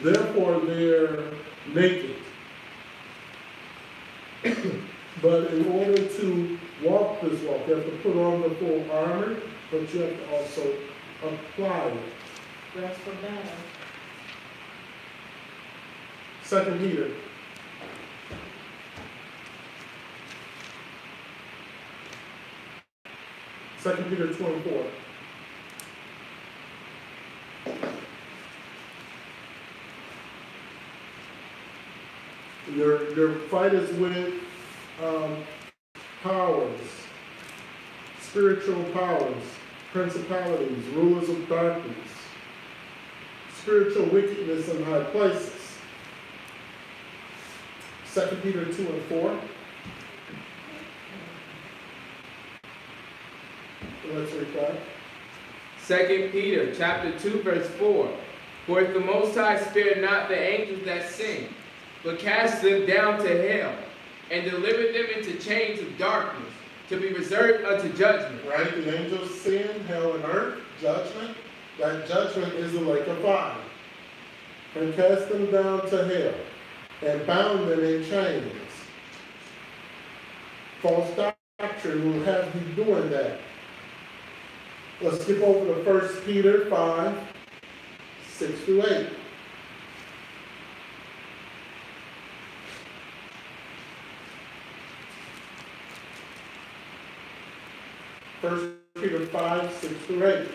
Therefore, they're naked. But in order to walk this walk, you have to put on the full armor, but you have to also apply it. Dress for battle. 2 Peter. 2 Peter 2:4. Your fight is with powers, spiritual powers, principalities, rulers of darkness, spiritual wickedness in high places. 2 Peter 2:4. Let's read that. 2 Peter chapter 2, verse 4. For if the Most High spared not the angels that sinned, but cast them down to hell, and delivered them into chains of darkness, to be reserved unto judgment. Right? The angels sin, hell and earth, judgment. That judgment is the lake of fire. And cast them down to hell, and bound them in chains. False doctrine will have you doing that. Let's skip over to 1 Peter 5, 6 through 8. First Peter 5, 6 through 8.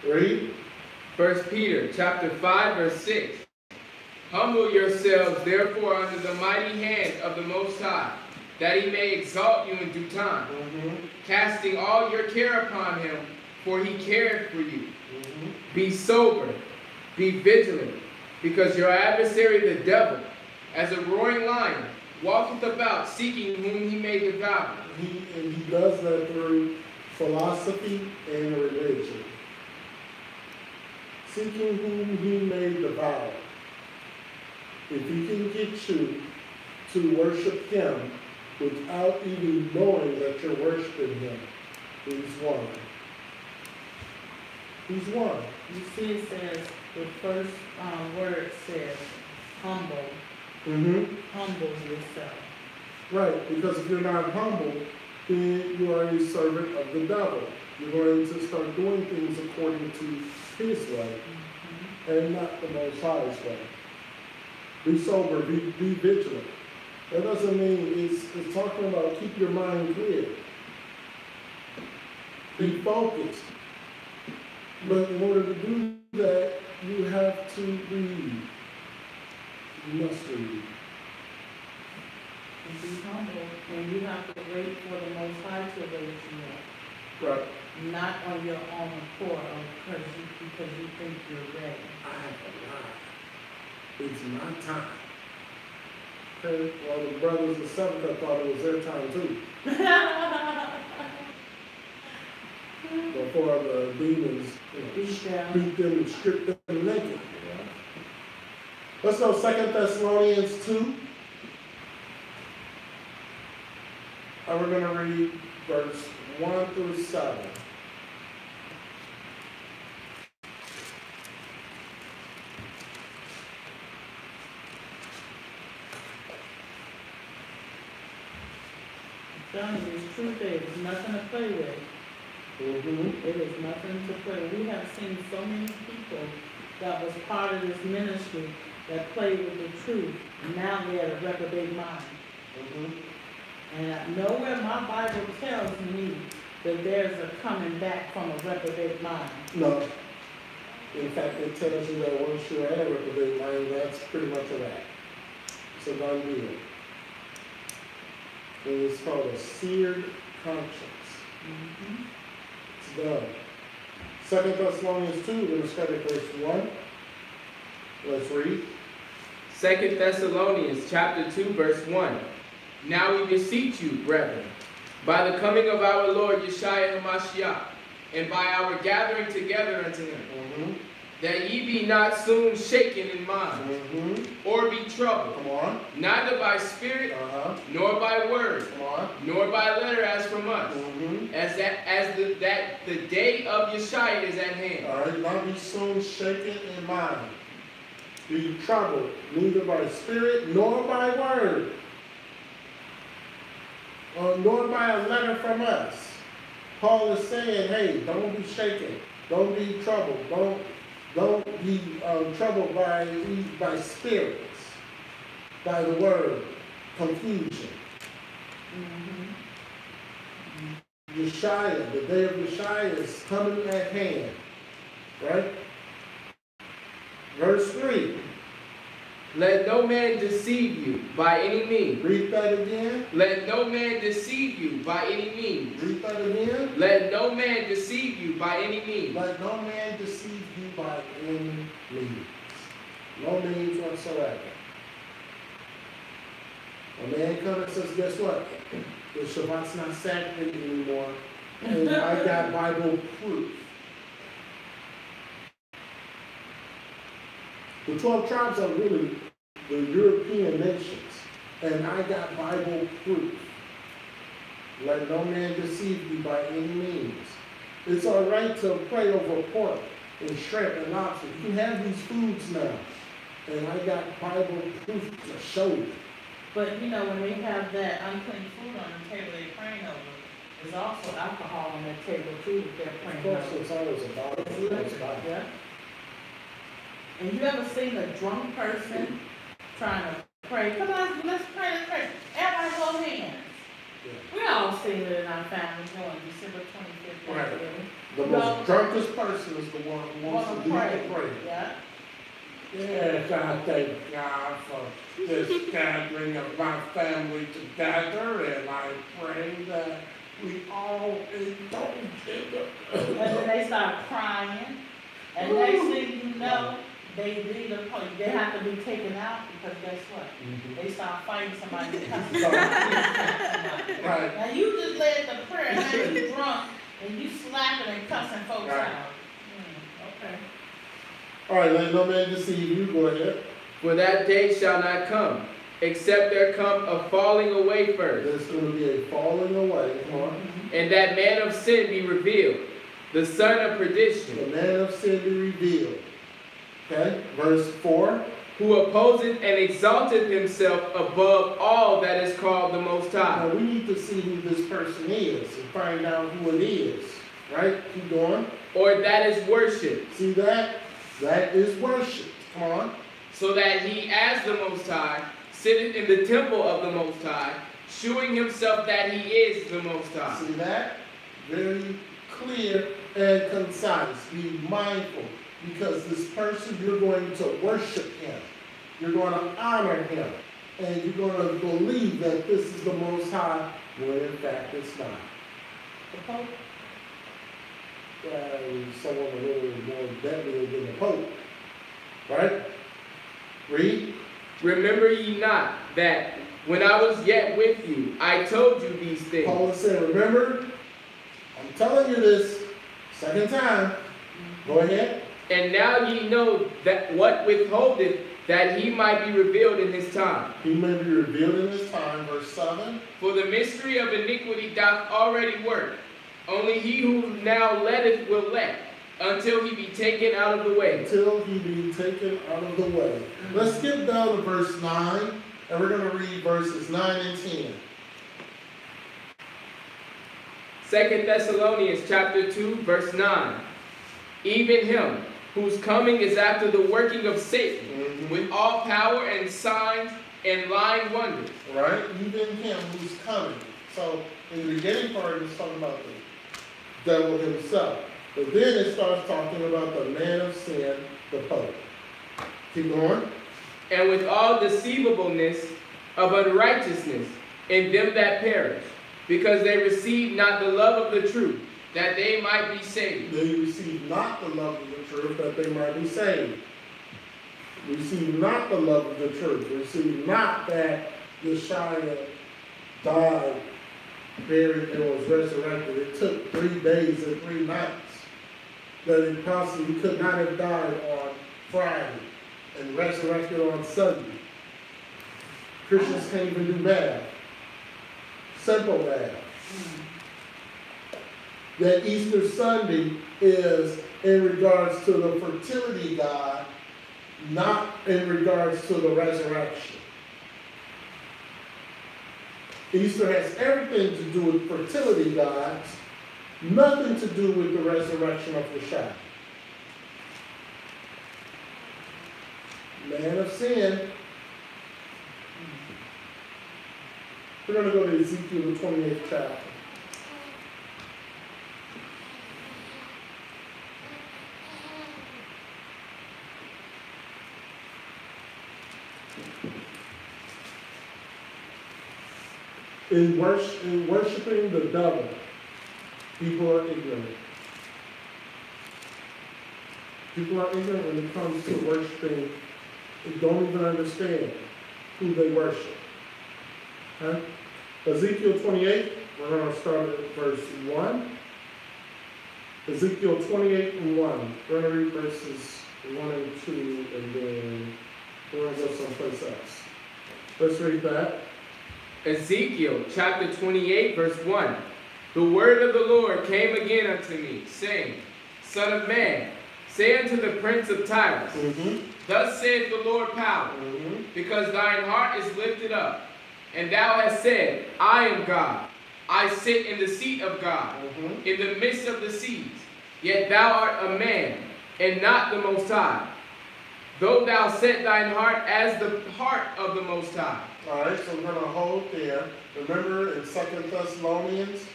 Read. 1 Peter chapter 5, verse 6. Humble yourselves therefore under the mighty hand of the Most High, that he may exalt you in due time, casting all your care upon him, for he cared for you. Be sober, be vigilant, because your adversary the devil, as a roaring lion, walketh about seeking whom he may devour. He does that through philosophy and religion. Seeking whom he may devour. If he can get you to worship him without even knowing that you're worshiping him, he's won. He's won. You see, it says, the first word says, humble. Humble yourself. Right, because if you're not humble, then you are a servant of the devil. You're going to start doing things according to his way, and not the Most High's way. Be sober, be vigilant. That doesn't mean it's talking about keep your mind clear. Be focused. But in order to do that, you have to read. You must read. And be humble, and you have to wait for the Most High to raise you up. Right. Not on your own accord, or because you think you're ready. I have arrived. It's my time. Okay, well, the brothers of Seventh thought it was their time too. Before the demons beat them and stripped them naked. Let's go 2 Thessalonians 2. And we're going to read verse 1 through 7. I'm telling you, it's true, Dave. It's nothing to play with. It is nothing to play with. We have seen so many people that was part of this ministry that played with the truth. Now they're at a reprobate mind. And nowhere my Bible tells me that there's a coming back from a reprobate mind. No. In fact, it tells you that once you're at a reprobate mind, that's pretty much a wrap. It's a done deal. And it's called a seared conscience. It's done. 2 Thessalonians 2, we're going to start at verse 1. Let's read. 2 Thessalonians chapter 2, verse 1. Now we beseech you, brethren, by the coming of our Lord Yeshua HaMashiach, and by our gathering together unto him, that ye be not soon shaken in mind, or be troubled, neither by spirit, nor by word, nor by letter as from us, as the day of Yeshua is at hand. All right, not be soon shaken in mind. Be troubled, neither by spirit, nor by word, nor by a letter from us. Paul is saying, hey, don't be shaken. Don't be troubled. Don't be troubled by spirits, by the word, confusion. Yeshua, the day of Yeshua is coming at hand. Right? Verse 3. Let no man deceive you by any means. Read that again. Let no man deceive you by any means. Read that again. Let no man deceive you by any means. Let no man deceive you by any means. No means whatsoever. A man comes and says, guess what? The Shabbat's not sacred anymore. And I got Bible proof. The 12 tribes are really the European nations. And I got Bible proof. Let no man deceive you by any means. It's all right to pray over pork and shrimp and lobster. You can have these foods now. And I got Bible proof to show you. But you know, when they have that unclean food on the table they're praying over, there's also alcohol on that table too that they're Of praying course, over. it's always about it. It's about it. Yeah. And you ever seen a drunk person trying to pray? Come on, let's pray, let's pray. Everybody hold hands. Yeah. We all seen it in our family on December 25th. Right. Thanksgiving. The most drunkest person is the one who wants to lead the prayer. Yeah. Yes, I thank God for this gathering of my family together, and I pray that we all indulge in And then they start crying. And next thing you know, they leave the place. They have to be taken out because guess what? They start fighting somebody. Right. Now you just led the prayer, now you drunk, and you slapping and cussing folks Right. out. Okay. All right, let no man deceive you. Go ahead. For that day shall not come, except there come a falling away first, There's going to be a falling away. Come on. and that man of sin be revealed, the son of The perdition, man of sin be revealed. Okay, verse 4. who opposeth and exalteth himself above all that is called the Most High. Now we need to see who this person is and find out who it is. Right? Keep going. Or that is worshipped, See that? That is worship. Come on. so that he as the Most High sitteth in the temple of the Most High, shewing himself that he is the Most High. See that? Very clear and concise. Be mindful. Because this person, you're going to worship him. You're going to honor him. And you're going to believe that this is the Most High, when in fact it's not. The Pope? Someone a little more deadly than the Pope. Right? Read. Remember ye not that when I was yet with you, I told you these things. Paul is saying, remember, I'm telling you this, second time. Go ahead. And now ye know that what withholdeth, that he might be revealed in his time. He may be revealed in his time. Verse 7. For the mystery of iniquity doth already work. Only he who now letteth will let, until he be taken out of the way. Until he be taken out of the way. Let's skip down to verse 9, and we're going to read verses 9 and 10. 2 Thessalonians chapter 2, verse 9. Even him, whose coming is after the working of Satan, with all power and signs and lying wonders. Right? Even him who's coming. So, in the beginning part, it's talking about the devil himself. But then it starts talking about the man of sin, the Pope. Keep going. And with all deceivableness of unrighteousness in them that perish, because they receive not the love of the truth, that they might be saved. They receive not the love of the truth, that they might be saved. Receive not the love of the truth. Receive not that Yeshua died, buried, and was resurrected. It took 3 days and 3 nights. That it possibly could not have died on Friday and resurrected on Sunday. Christians can't even do math. Simple math. That Easter Sunday is in regards to the fertility god, not in regards to the resurrection. Easter has everything to do with fertility gods, Nothing to do with the resurrection of Yeshua. Man of sin. We're going to go to Ezekiel, the 28th chapter. In worshiping the devil, people are ignorant. People are ignorant when it comes to worshiping. They don't even understand who they worship. Huh? Ezekiel 28, we're going to start at verse 1. Ezekiel 28 and 1. We're going to read verses 1 and 2, and then we're going to go someplace else. Let's read that. Ezekiel chapter 28, verse 1. The word of the Lord came again unto me, saying, Son of man, say unto the prince of Tyrus, Thus saith the Lord power, because thine heart is lifted up, and thou hast said, I am God. I sit in the seat of God, in the midst of the seas. Yet thou art a man, and not the Most High. Though thou set thine heart as the heart of the Most High. All right, so we're going to hold there. Remember in 2 Thessalonians,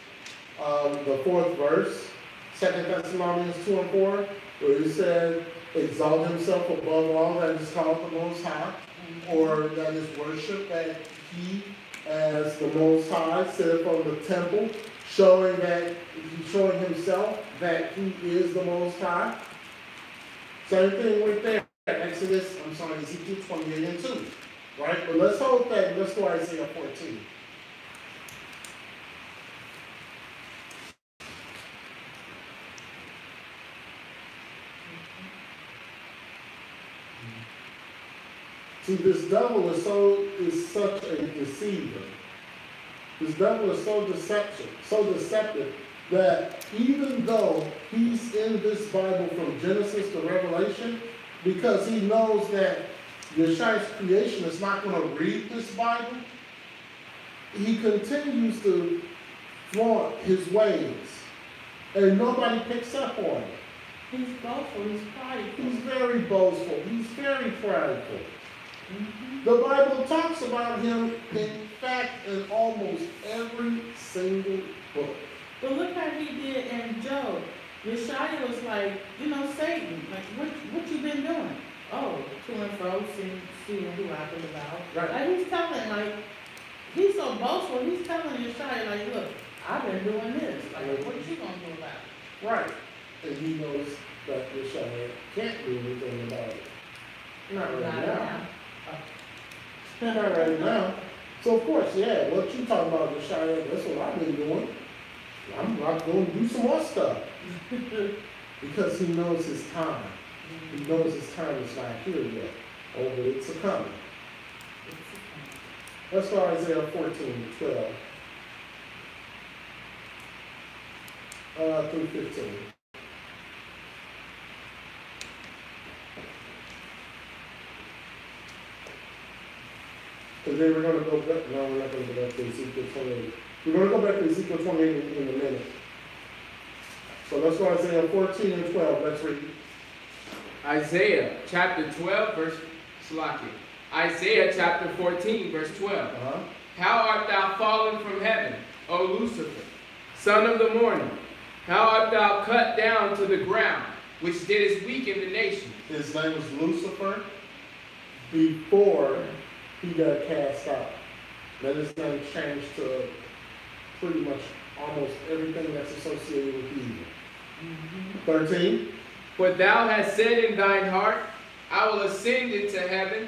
the 4th verse, 2 Thessalonians 2 and 4, where he said, exalt himself above all that is called the Most High, or that is worship, that he, as the Most High, sitteth on the temple, showing himself that he is the Most High. Same thing with there. Ezekiel 28 and 2. Right? But let's hold that. Let's go Isaiah 14. See, this devil is such a deceiver. This devil is so deceptive that even though he's in this Bible from Genesis to Revelation, because he knows that Yeshua's creation is not going to read this Bible, he continues to flaunt his ways, and nobody picks up on it. He's boastful, he's prideful. He's very boastful, he's very prideful. The Bible talks about him, in fact, in almost every single book. But look how he did in Job. Yeshua was like, Satan, like, what you been doing? Oh, to and fro, seeing who I've been about. Right. Like, he's telling, he's so boastful, he's telling Yeshua, like, look, I've been doing this. Like, what you gonna do about it? Right. And he knows that Yeshua can't do anything about it. Not right now. Not right now. So, of course, yeah, what you talking about, Yeshua, that's what I've been doing. I'm not going to do some more stuff. Because he knows his time. He knows his time is not here yet. Oh, but it's coming. Let's go Isaiah 14, 12 through 15. And then we're going to go back. No, we're not going to go back to Ezekiel 28. We're going to go back to Ezekiel 28 in a minute. So let's go Isaiah 14 and 12. Let's read. Isaiah chapter 12, Isaiah chapter 14, verse 12. How art thou fallen from heaven, O Lucifer, son of the morning? How art thou cut down to the ground, which didst weaken the nation? His name was Lucifer before he got cast out. Then his name changed to pretty much almost everything that's associated with evil. 13. For thou hast said in thine heart, I will ascend into heaven.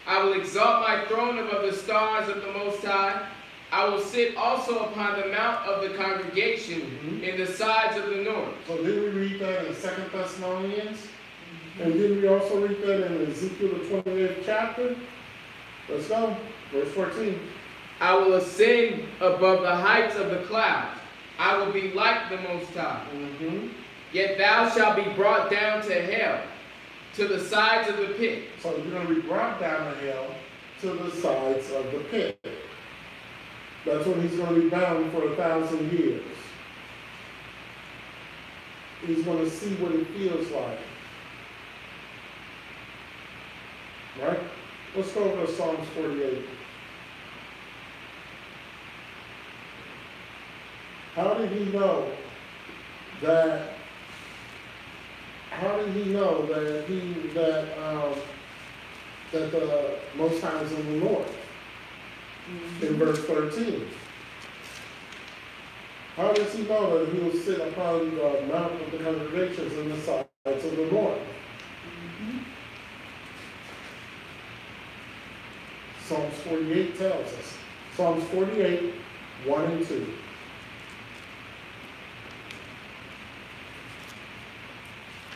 I will exalt my throne above the stars of the Most High. I will sit also upon the mount of the congregation in the sides of the north. So did we read that in 2 Thessalonians? And did we also read that in Ezekiel the 28th chapter? Let's go. Verse 14. I will ascend above the heights of the clouds. I will be like the Most High. Yet thou shalt be brought down to hell, to the sides of the pit. So you're going to be brought down to hell, to the sides of the pit. That's when he's going to be bound for 1,000 years. he's going to see what it feels like. Right? Let's go over to Psalms 48. How did he know that? How did he know that that the Most High is in the north? In verse 13. How does he know that he will sit upon the mountain of the congregations in the sides of the north? Psalms 48 tells us. Psalms 48, 1 and 2.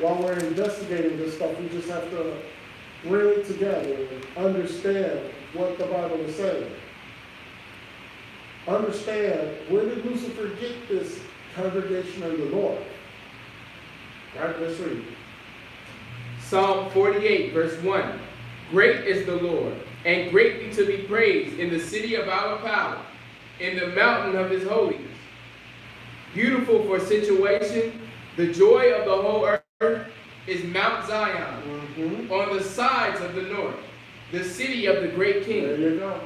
While we're investigating this stuff, we just have to bring it together and understand what the Bible is saying. Understand, where did Lucifer get this congregation in the north? Right, let's read. Psalm 48, verse 1. Great is the Lord, and greatly to be praised in the city of our power, in the mountain of his holiness. Beautiful for situation, the joy of the whole earth is Mount Zion, on the sides of the north, the city of the great king. There you go.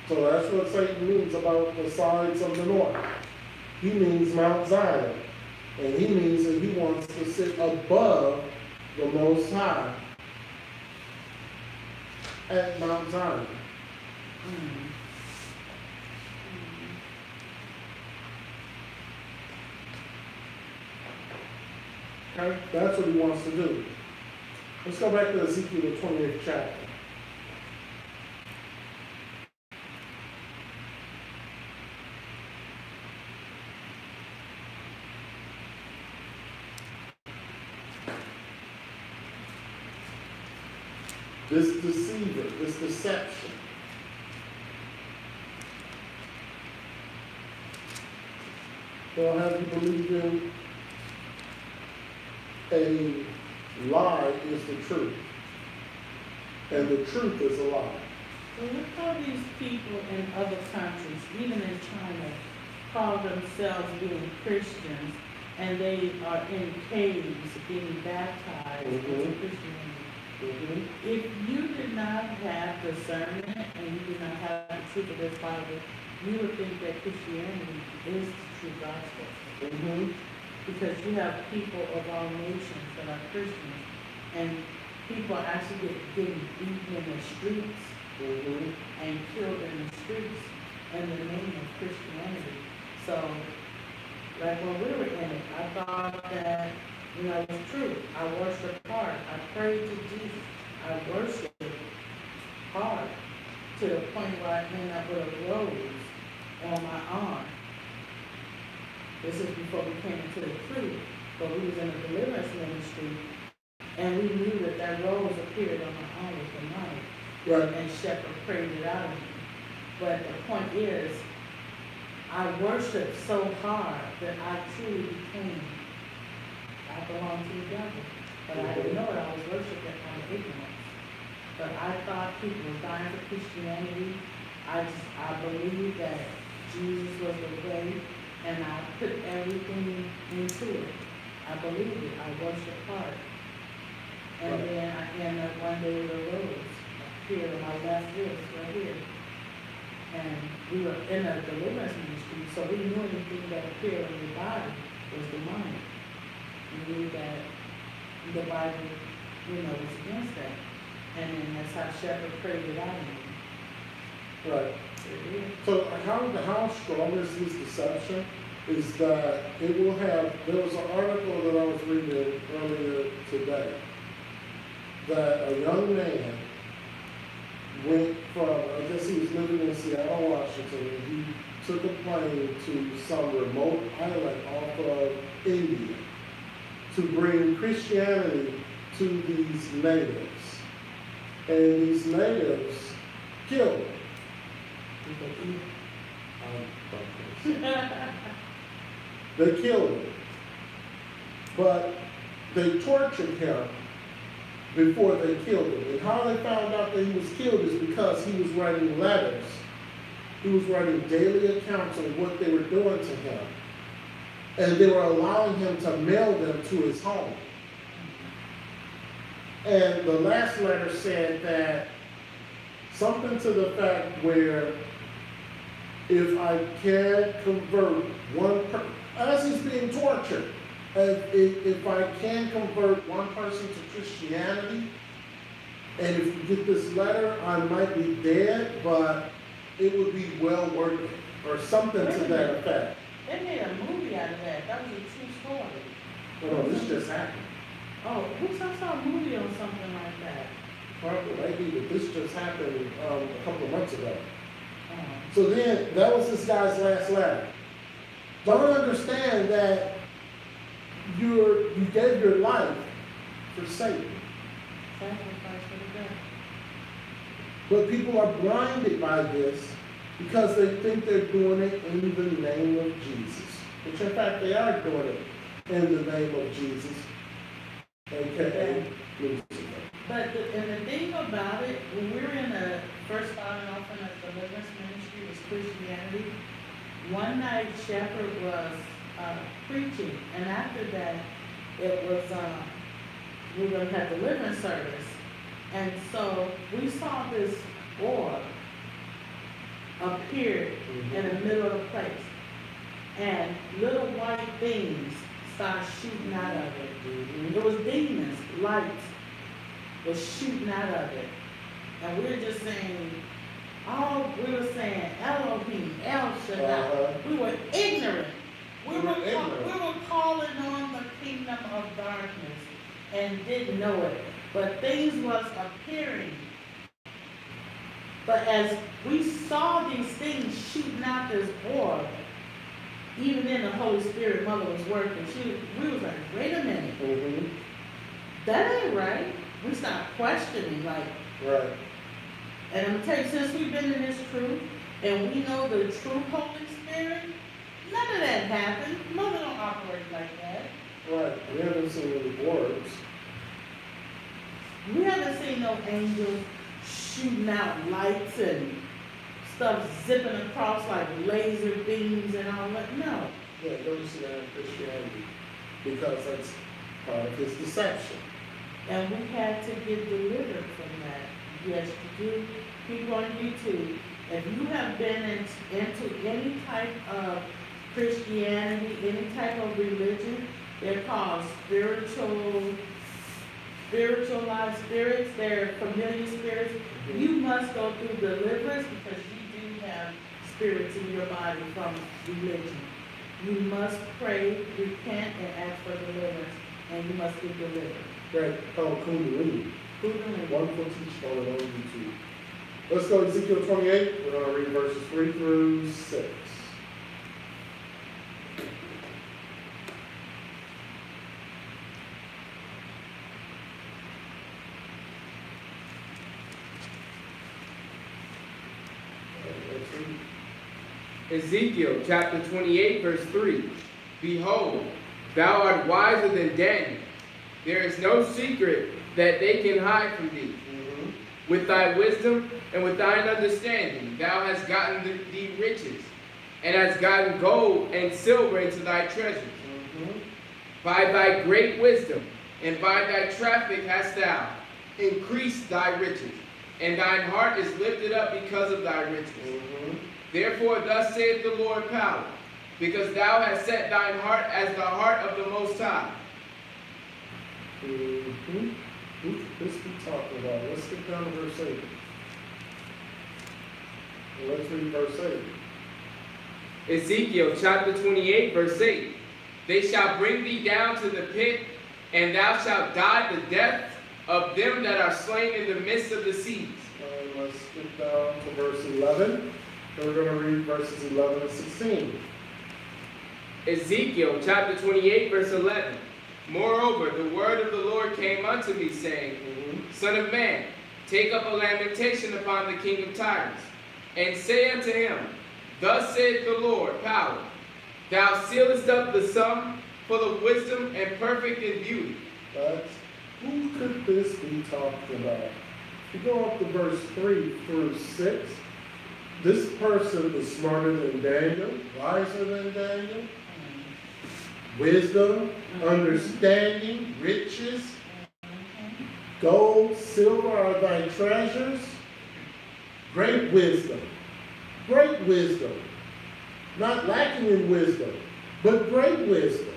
So that's what Satan means about the sides of the north. He means Mount Zion. And he means that he wants to sit above the Most High at Mount Zion. Okay? That's what he wants to do. Let's go back to Ezekiel, the 28th chapter. This deceiver, this deception. They'll have you believe in a lie is the truth. And the truth is a lie. So look how these people in other countries, even in China, call themselves being Christians, and they are in caves being baptized into Christianity. If you did not have discernment and you did not have the truth of this Bible, you would think that Christianity is the true gospel. Because you have people of all nations that are Christians, and people are actually getting beaten in the streets and killed in the streets in the name of Christianity. So, like when we were in it, I thought that, you know, it's true. I worship hard. I pray to Jesus. I worship hard to the point where I end up with a rose on my arm. This is before we came into the truth, but we was in a deliverance ministry, and we knew that that rose appeared on my arm with the knife. Right. And Shepherd prayed it out of me. But the point is, I worshiped so hard that I truly became, I belong to the devil. But I didn't know it, I was worshiping out of ignorance. But I thought people were dying for Christianity. I believed that Jesus was the way, and I put everything into it. I believed it, I worshiped hard. And then I ended up one day with a rose appeared on my left wrist right here. And we were in a deliverance ministry, so we knew anything that appeared on your body was demonic. We knew that the Bible, you know, was against that. And then that's how Shepherd prayed it out of me. Right. So how strong is this deception? Is that it will have, there was an article that I was reading earlier today, that a young man went from, I guess he was living in Seattle, Washington, and he took a plane to some remote island off of India to bring Christianity to these natives. And these natives killed him. They killed him. But they tortured him before they killed him. And how they found out that he was killed is because he was writing letters. He was writing daily accounts of what they were doing to him. And they were allowing him to mail them to his home. And the last letter said that something to the fact where if I can convert one person, as he's being tortured, if I can convert one person to Christianity, and if you get this letter, I might be dead, but it would be well worth it, or something to that effect. They made a movie out of that. That was a true story. No, this just happened. Oh, I saw a movie on something like that. Probably, maybe, but this just happened a couple of months ago. Oh. So then, that was this guy's last letter. Don't understand that you gave your life for Satan. Sacrifice for the death. But people are blinded by this because they think they're doing it in the name of Jesus. Which in fact they are doing it in the name of Jesus, aka Lucifer. But and the thing about it, when we were in the first starting off in the deliverance ministry was Christianity. One night Shepherd was preaching, and after that it was we were gonna have deliverance service, and so we saw this orb appear in the middle of the place, and little white things started shooting out of it. It was demons, lights was shooting out of it. And we were just saying, we were saying Elohim, El Shaddai. We were ignorant. We were calling on the kingdom of darkness and didn't know it. But things was appearing. But as we saw these things shooting out this orb, even then the Holy Spirit mother was working. We was like, wait a minute. That ain't right. We start questioning, like, right. And I'm gonna tell you, since we've been in this truth, and we know the true Holy Spirit, none of that happened. Mother don't operate like that. Right. We haven't seen any orbs. We haven't seen no angels shooting out lights and stuff zipping across like laser beams and all that. No. Yeah, don't see that in Christianity because that's part of his deception. And we had to get delivered from that. Yes, you do. People on YouTube, if you have been into any type of Christianity, any type of religion, they're called spiritualized spirits, they're familiar spirits. You must go through deliverance because you do have spirits in your body from religion. You must pray, repent, and ask for deliverance, and you must get delivered. Right, called Kundalini. Kundalini. Wonderful teaching on it on YouTube. Let's go to Ezekiel 28. We're going to read verses 3 through 6. Ezekiel chapter 28, verse 3. Behold, thou art wiser than Daniel. There is no secret that they can hide from thee. With thy wisdom and with thine understanding, thou hast gotten thee riches, and hast gotten gold and silver into thy treasures. By thy great wisdom and by thy traffic hast thou increased thy riches, and thine heart is lifted up because of thy riches. Therefore thus saith the Lord Power, because thou hast set thine heart as the heart of the Most High. Who could this be talking about? Let's get down to verse 8. Let's read verse 8. Ezekiel chapter 28, verse 8. They shall bring thee down to the pit, and thou shalt die the death of them that are slain in the midst of the seas. Let's get down to verse 11. And we're going to read verses 11 and 16. Ezekiel chapter 28, verse 11. Moreover, the word of the Lord came unto me, saying, Son of man, take up a lamentation upon the king of Tyrus, and say unto him, Thus saith the Lord, Power, thou sealest up the sum, full of wisdom and perfect in beauty. But who could this be talking about? If you go up to verse 3 through 6, this person is smarter than Daniel, wiser than Daniel. wisdom, understanding, riches, gold, silver are thy treasures. Great wisdom. Great wisdom. Not lacking in wisdom, but great wisdom.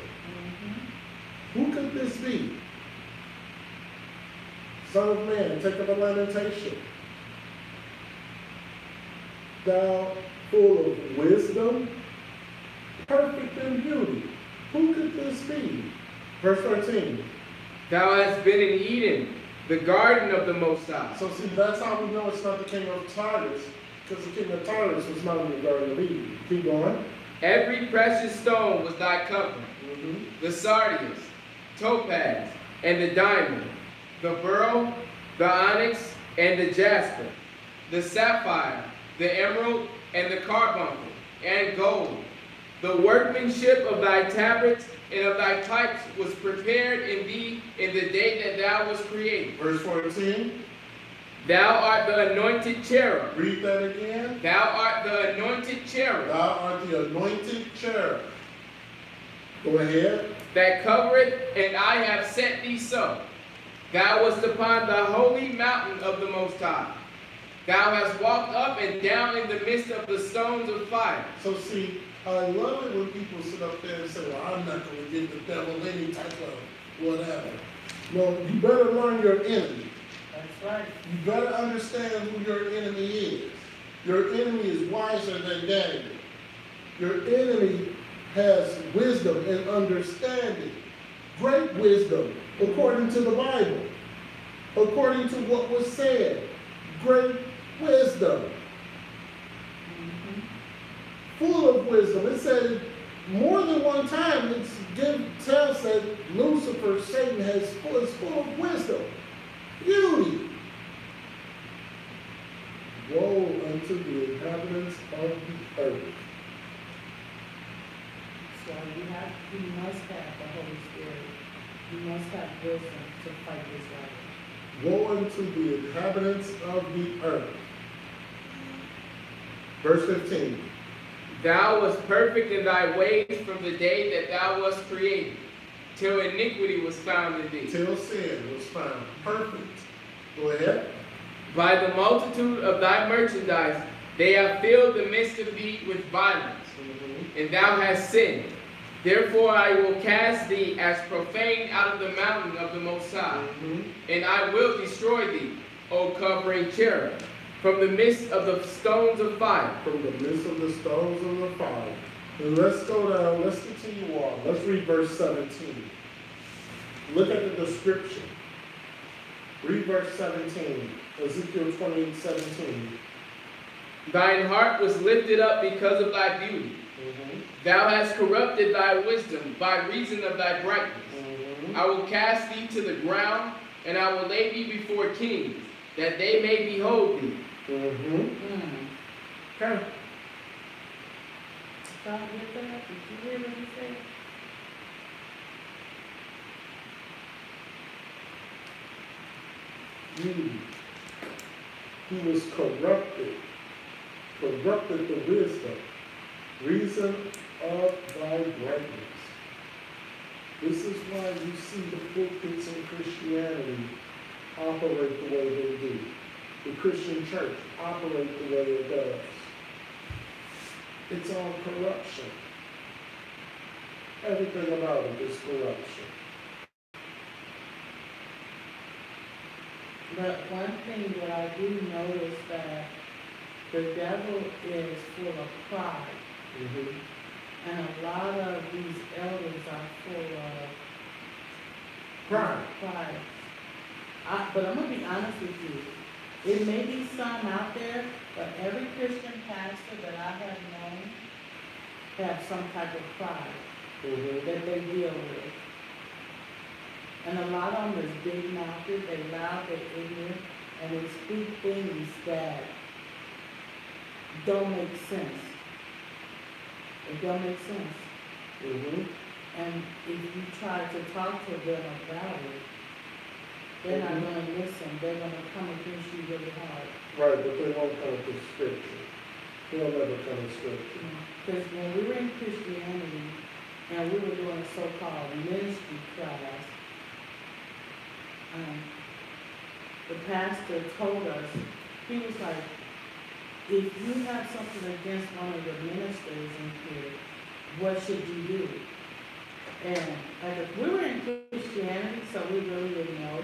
Who could this be? Son of man, take up a lamentation. Thou full of wisdom, perfect in beauty. Who could this be? Verse 13. Thou hast been in Eden, the garden of the Most High. So see, that's how we know it's not the king of Tyrus, because the king of Tyrus was not in the garden of Eden. Keep going. Every precious stone was thy covering. The sardius, topaz, and the diamond, the beryl, the onyx, and the jasper, the sapphire, the emerald, and the carbuncle, and gold. The workmanship of thy tabrets and of thy pipes was prepared in thee in the day that thou wast created. Verse 14. Thou art the anointed cherub. Read that again. Thou art the anointed cherub. Thou art the anointed cherub. Go ahead. That covereth, and I have set thee so. Thou wast upon the holy mountain of the Most High. Thou hast walked up and down in the midst of the stones of fire. So see, I love it when people sit up there and say, well, I'm not going to give the devil any type of whatever. No, you better learn your enemy. That's right. You better understand who your enemy is. Your enemy is wiser than Daniel. Your enemy has wisdom and understanding. Great wisdom, according to the Bible. According to what was said. Great wisdom. Full of wisdom. It said more than one time, it tells that Lucifer, Satan, is full of wisdom. Beauty. Woe unto the inhabitants of the earth. So you must have the Holy Spirit. You must have wisdom to fight this battle. Woe unto the inhabitants of the earth. Verse 15. Thou wast perfect in thy ways from the day that thou wast created, till iniquity was found in thee. Till sin was found. Perfect. Go ahead. By the multitude of thy merchandise, they have filled the midst of thee with violence, and thou hast sinned. Therefore I will cast thee as profane out of the mountain of the Most High, and I will destroy thee, O covering cherub, from the midst of the stones of fire. From the midst of the stones of the fire. And let's go down, let's continue on. Let's read verse 17. Look at the description. Read verse 17. Ezekiel 28:17. Thine heart was lifted up because of thy beauty. Thou hast corrupted thy wisdom by reason of thy brightness. I will cast thee to the ground, and I will lay thee before kings, that they may behold thee. Okay. Did you hear what he said? You who was corrupted the wisdom, reason of thy brightness. This is why you see the pulpits in Christianity operate the way they do. The Christian church operate the way it does. It's all corruption. Everything about it is corruption. But one thing that I do notice that the devil is full of pride. And a lot of these elders are full of pride. But I'm going to be honest with you. It may be some out there, but every Christian pastor that I have known have some type of pride that they deal with. And a lot of them is big-mouthed, they loud, they're ignorant, and they speak things that don't make sense. It don't make sense. And if you try to talk to them about it, they're not going to listen. They're going to come against you really hard. Right, but they won't come to Scripture. They'll never come to Scripture. Because when we were in Christianity, and we were doing a so-called ministry class. The pastor told us, he was like, if you have something against one of the ministers in here, what should you do? And like, we were in Christianity, so we really didn't know.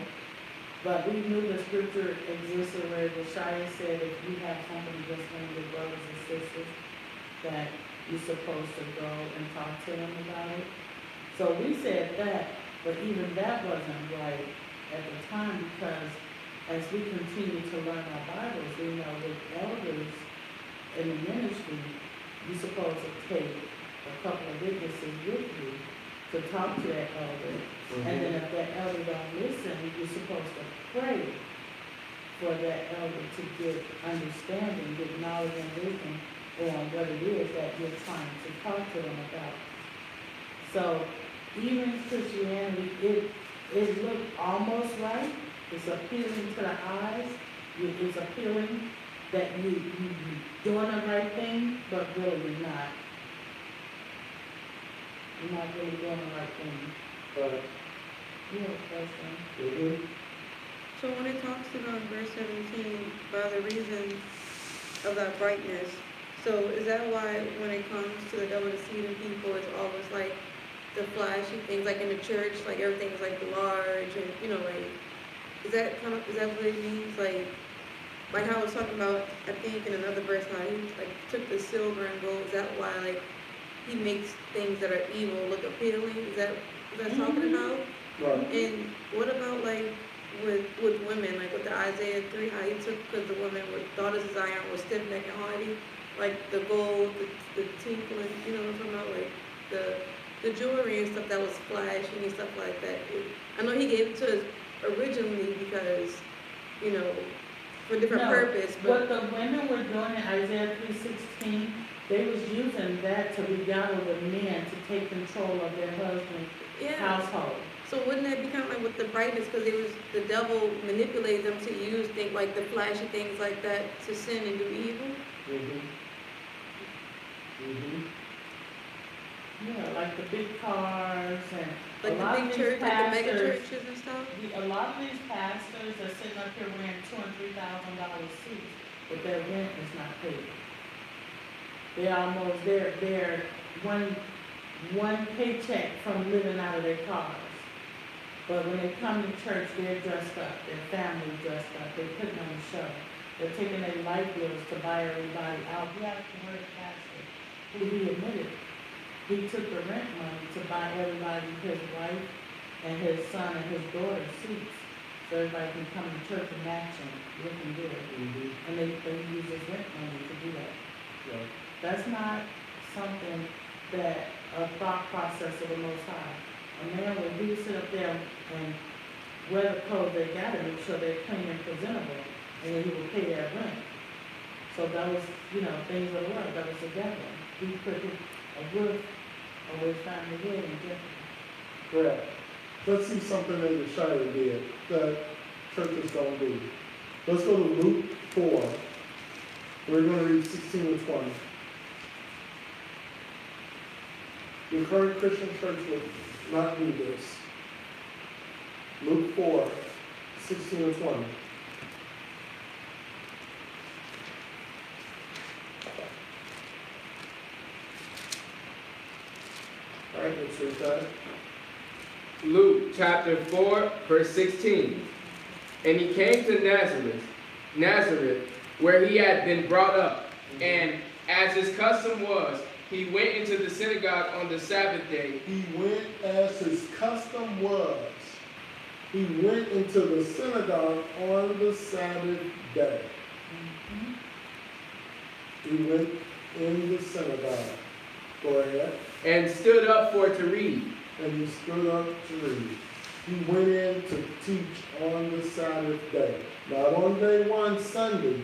But we knew the scripture existed where Yeshua said if you have something against one of your brothers and sisters, that you're supposed to go and talk to them about it. So we said that, but even that wasn't right at the time, because as we continue to learn our Bibles, we know that elders in the ministry, you're supposed to take a couple of witnesses with you to talk to that elder. And then if that elder don't listen, you're supposed to pray for that elder to get understanding, get knowledge and wisdom on what it is that you're trying to talk to them about. So even Christianity, it looked almost right. It's appealing to the eyes. It's appealing that you're doing the right thing, but really you're not. You're not really doing the right thing. You have a question? So when it talks about verse 17, by the reason of that brightness, so is that why when it comes to the double deceiving people, it's always like the flashy things, like in the church, like everything's like large and, you know, like, is that what it means? Like how I was talking about, I think in another verse, how he like took the silver and gold. Is that why like he makes things that are evil look appealing? Is that what that's talking about? Right. And what about like with women, like with the Isaiah 3, how he took, because the women were daughters of Zion were stiff-necked and haughty, like the gold, the tinkling, you know what I'm talking about, like the jewelry and stuff that was flashing and stuff like that. I know he gave it to us originally because, you know, for a different purpose. But what the women were doing in Isaiah 3:16, they was using that to beguile the men to take control of their husband's household. So wouldn't that be kind of like with the brightness, because it was the devil manipulated them to use things like the flashy things like that to sin and do evil? Yeah, like the big cars and Like a lot the of big these church, like the mega pastors, churches and stuff? a lot of these pastors are sitting up here wearing $2,000 and $3,000 suits, but their rent is not paid. They're one paycheck from living out of their cars. But when they come to church, they're dressed up, their family dressed up, they're putting on a show. They're taking their light bills to buy everybody out. We have to heard a pastor who he admitted he took the rent money to buy everybody his wife and his son and his daughter suits, so everybody can come to church and match them, looking good. And they use his rent money to do that. That's not something that a thought process of the Most High. A man will do sit up there and wear the clothes they gotta make sure they're clean and presentable, and then he will pay their rent. So those, things of the world, that was together. He put a roof over his family head and get. Correct. Let's see something that Yeshua did that churches don't do. Let's go to Luke 4. We're going to read 16 and 20. The current Christian church would not do this. Luke 4, 16 and 20. All right, let's read that. Luke chapter 4, verse 16. And he came to Nazareth, where he had been brought up. And as his custom was, he went into the synagogue on the Sabbath day. He went as his custom was. He went into the synagogue on the Sabbath day. He went in the synagogue. Go ahead. And stood up for to read. And he stood up to read. He went in to teach on the Sabbath day. Not on day one, Sunday.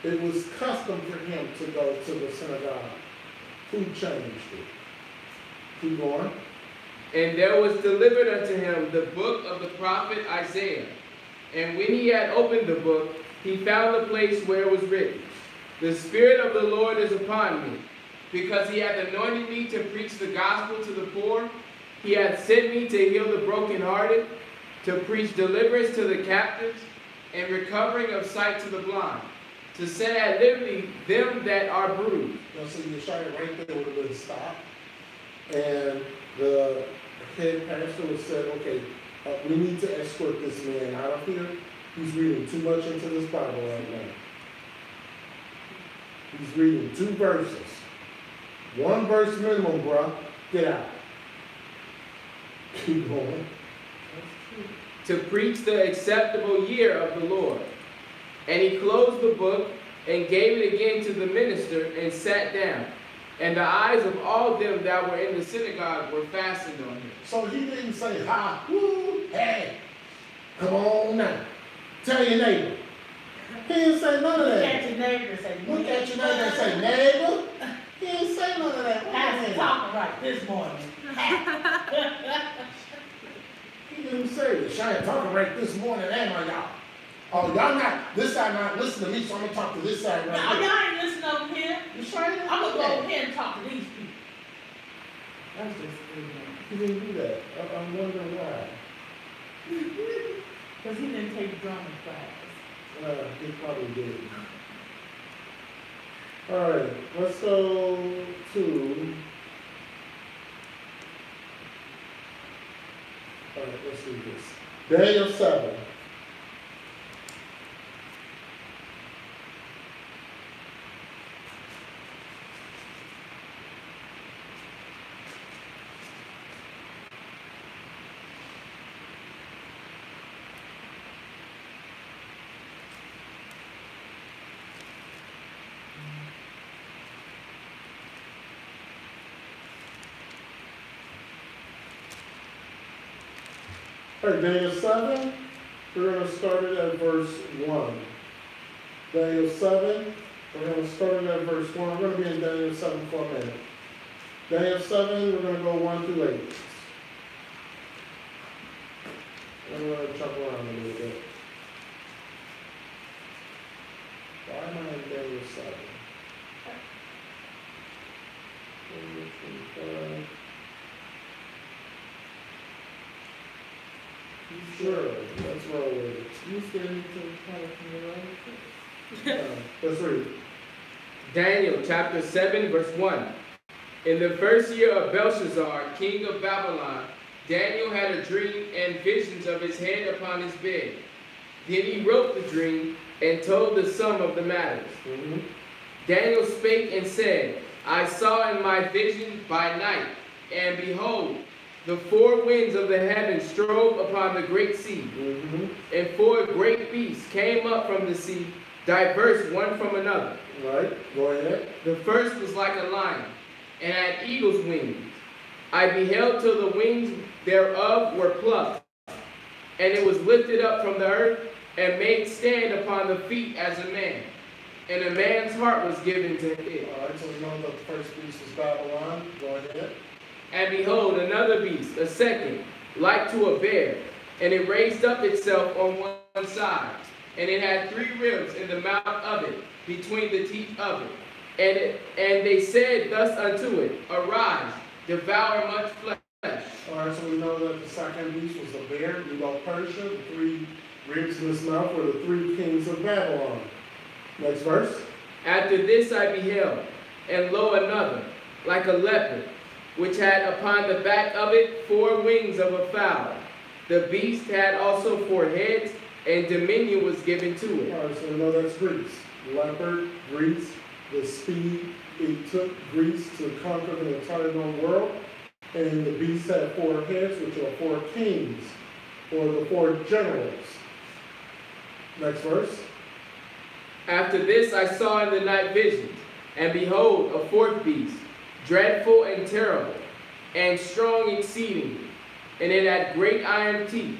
It was custom for him to go to the synagogue. Who changed it? Keep going. And there was delivered unto him the book of the prophet Isaiah. And when he had opened the book, he found the place where it was written, The Spirit of the Lord is upon me, because he hath anointed me to preach the gospel to the poor. He hath sent me to heal the brokenhearted, to preach deliverance to the captives, and recovering of sight to the blind, to set at liberty them that are bruised. Now, so Yeshaya right there would have been stopped. And the head pastor would say, okay, we need to escort this man out of here. He's reading too much into this Bible right now. He's reading 2 verses. 1 verse minimum, bruh. Get out. Keep going. To preach the acceptable year of the Lord. And he closed the book and gave it again to the minister and sat down. And the eyes of all them that were in the synagogue were fastened on him. So he didn't say, ha, woo, hey, come on now. Tell your neighbor. He didn't say none of Look that. at your neighbor and say, Look at your neighbor and say, neighbor. He didn't say none of that. Pastor talking right this morning. He didn't say it. Shia talking right this morning, am I, y'all? Oh, y'all not, this side not listening to me, so I'm going to talk to this side right Now, here. y'all ain't listening over here. Yeshaya I'm going to go didn't over here and talk to these people. That's just ignorant. He didn't do that. I'm wondering why. Because he didn't take drama class. He probably did. All right, let's go to. All right, let's do this. Daniel 7. All right, Daniel 7, we're going to start it at verse 1. Daniel 7, we're going to start it at verse 1. We're going to be in Daniel 7 for a minute. Daniel 7, we're going to go 1 through 8. I'm going to jump around a little bit. Why am I in Daniel 7? Sure, let's roll with it. You still need to tell from the road. Let's read. Daniel chapter 7, verse 1. In the first year of Belshazzar, king of Babylon, Daniel had a dream and visions of his head upon his bed. Then he wrote the dream and told the sum of the matters. Daniel spake and said, I saw in my vision by night, and behold, the 4 winds of the heaven strove upon the great sea, and 4 great beasts came up from the sea, diverse one from another. Right, go ahead. The first was like a lion, and had eagle's wings. I beheld till the wings thereof were plucked, and it was lifted up from the earth, and made stand upon the feet as a man. And a man's heart was given to it. All right, so we know that the first beast was Babylon. Go ahead. And behold, another beast, a second, like to a bear, and it raised up itself on one side, and it had 3 ribs in the mouth of it, between the teeth of it. And they said thus unto it, Arise, devour much flesh. All right, so we know that the second beast was a bear, Medo-Persia. The 3 ribs in his mouth were the 3 kings of Babylon. Next verse. After this I beheld, and lo, another, like a leopard, which had upon the back of it 4 wings of a fowl. The beast had also 4 heads, and dominion was given to it. All right, so we know that's Greece. Leopard, Greece, the speed it took Greece to conquer the entire known world. And the beast had 4 heads, which are 4 kings, or the 4 generals. Next verse. After this I saw in the night visions, and behold, a 4th beast, dreadful and terrible, and strong exceedingly, and it had great iron teeth.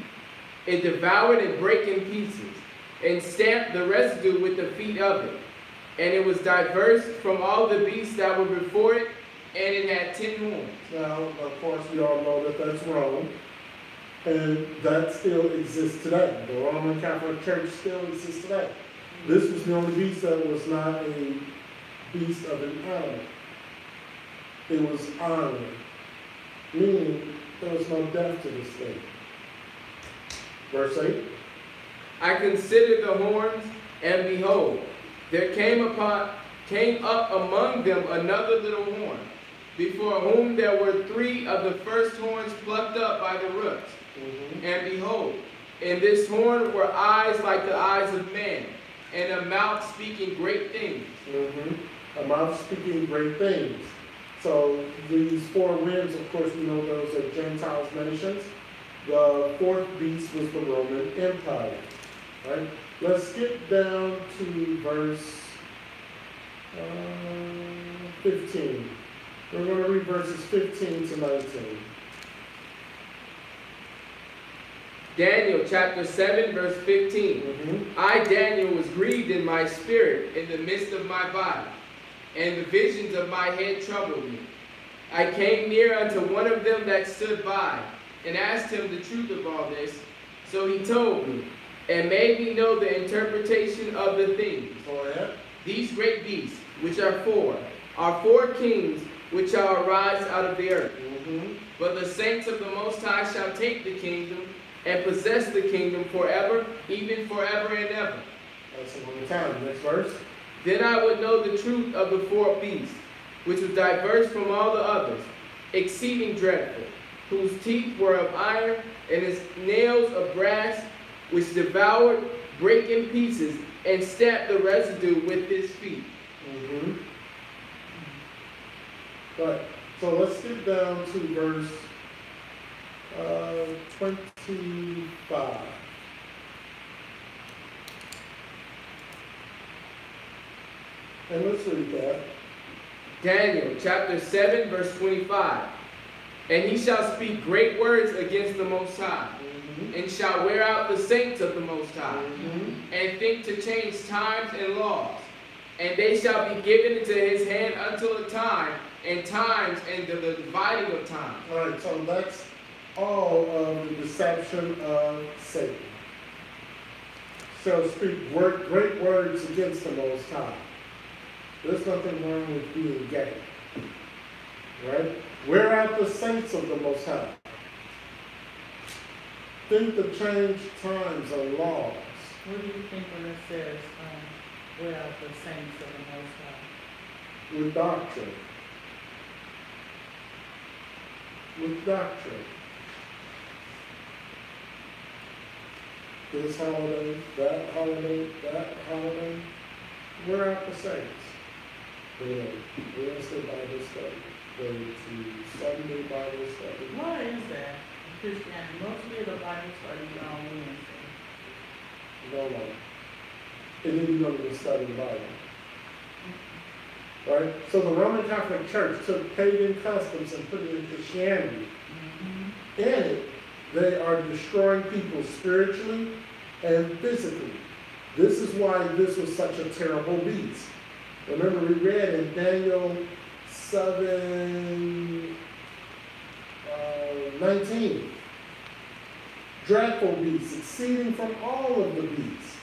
It devoured and brake in pieces, and stamped the residue with the feet of it. And it was diverse from all the beasts that were before it, and it had 10 horns. Now, of course, we all know that that's Rome, and that still exists today. The Roman Catholic Church still exists today. This was the only beast that was not a beast of an animal. it was honoring, meaning there was no death to this thing. Verse 8. I considered the horns, and behold, there came up among them another little horn, before whom there were 3 of the first horns plucked up by the roots. And behold, in this horn were eyes like the eyes of men, and a mouth speaking great things. A mouth speaking great things. So these 4 winds, of course, we know those are Gentiles nations. The 4th beast was the Roman Empire. Right? Let's skip down to verse 15. We're going to read verses 15 to 19. Daniel chapter 7, verse 15. I, Daniel, was grieved in my spirit in the midst of my body, and the visions of my head troubled me. I came near unto one of them that stood by, and asked him the truth of all this. So he told me, and made me know the interpretation of the things. These great beasts, which are 4 kings, which shall arise out of the earth. But the saints of the Most High shall take the kingdom, and possess the kingdom forever, even forever and ever. That's a long time. Next verse. Then I would know the truth of the 4th beast, which was diverse from all the others, exceeding dreadful, whose teeth were of iron, and his nails of brass, which devoured, brake in pieces, and stamped the residue with his feet. Right. So let's skip down to verse 25. And let's read that. Daniel chapter 7, verse 25. And he shall speak great words against the Most High, and shall wear out the saints of the Most High, and think to change times and laws. And they shall be given into his hand until a time, and times, and the dividing of time. All right, so that's all of the deception of Satan. Shall speak great words against the Most High. There's nothing wrong with being gay. Right? Wear out the saints of the Most High. Think to change times and laws. What do you think when it says, wear out the saints of the Most High? With doctrine. With doctrine. This holiday, that holiday, that holiday. Wear out the saints. Wednesday Bible study. Go to Sunday Bible study. Why is that? Christianity, mostly the Bible study on Wednesday. No, no. And then you don't even study the Bible. Right? So the Roman Catholic Church took pagan customs and put it in Christianity. In it, they are destroying people spiritually and physically. This is why this was such a terrible beast. Remember, we read in Daniel 7, 19. Dreadful beasts, exceeding from all of the beasts.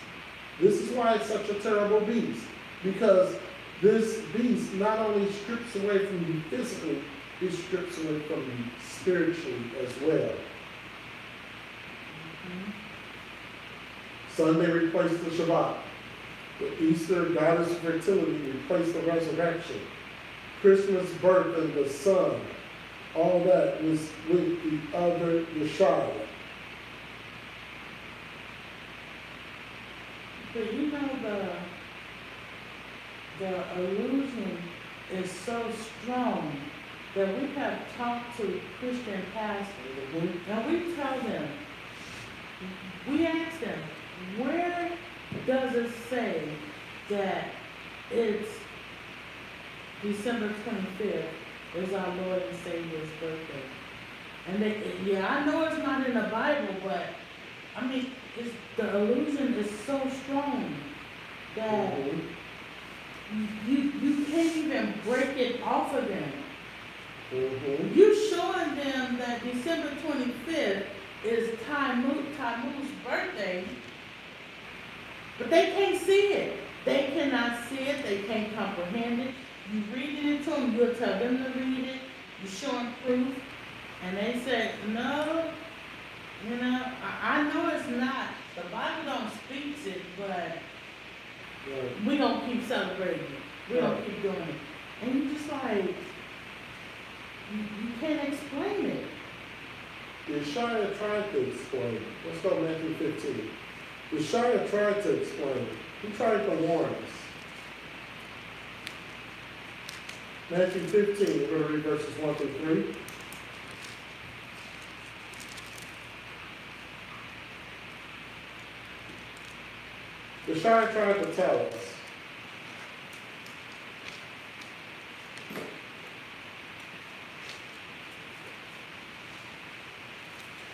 This is why it's such a terrible beast. Because this beast not only strips away from you physically, it strips away from you spiritually as well. Sunday replaced the Shabbat. The Easter goddess fertility replaced the resurrection. Christmas birth and the sun, all that was with the other Yeshua. But you know the illusion is so strong that we have talked to Christian pastors, and we tell them, we ask them, where does it say that it's December 25th is our Lord and Savior's birthday? And they, I know it's not in the Bible, but I mean, the illusion is so strong that you can't even break it off of them. You showing them that December 25th is Tammuz's birthday, but they can't see it. They cannot see it. They can't comprehend it. you reading it to them, you'll tell them to read it, you show them proof, and they say, no, you know, I know it's not, the Bible don't speak it, but Right. we don't keep celebrating it, we don't keep doing it. And you just like, you can't explain it. Yeshaya tried to explain it. Let's go Matthew 15. Yeshaya tried to explain it. He tried to warn us. Matthew 15, we're going to read verses 1 through 3. Yeshaya tried to tell us.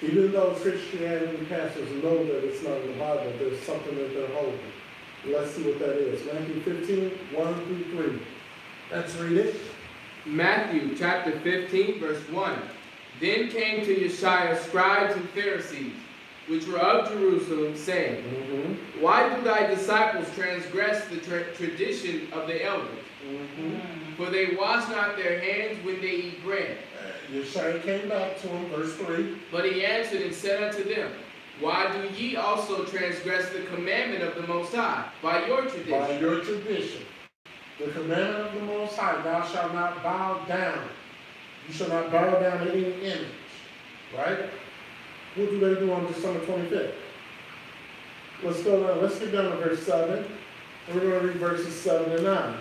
Even though Christianity pastors know that it's not in the Bible, there's something that they're holding. Let's see what that is. Matthew 15, 1 through 3. Let's read it. Matthew chapter 15, verse 1. Then came to Yeshua scribes and Pharisees, which were of Jerusalem, saying, Why do thy disciples transgress the tradition of the elders? For they wash not their hands when they eat bread. Yeshua came back to him, verse 3. But he answered and said unto them, Why do ye also transgress the commandment of the Most High, by your tradition? By your tradition. The commandment of the Most High, thou shalt not bow down. You shall not bow down to any image. Right? What do they do on December 25th? Let's go down. Let's get down to verse 7. And we're going to read verses 7 and 9.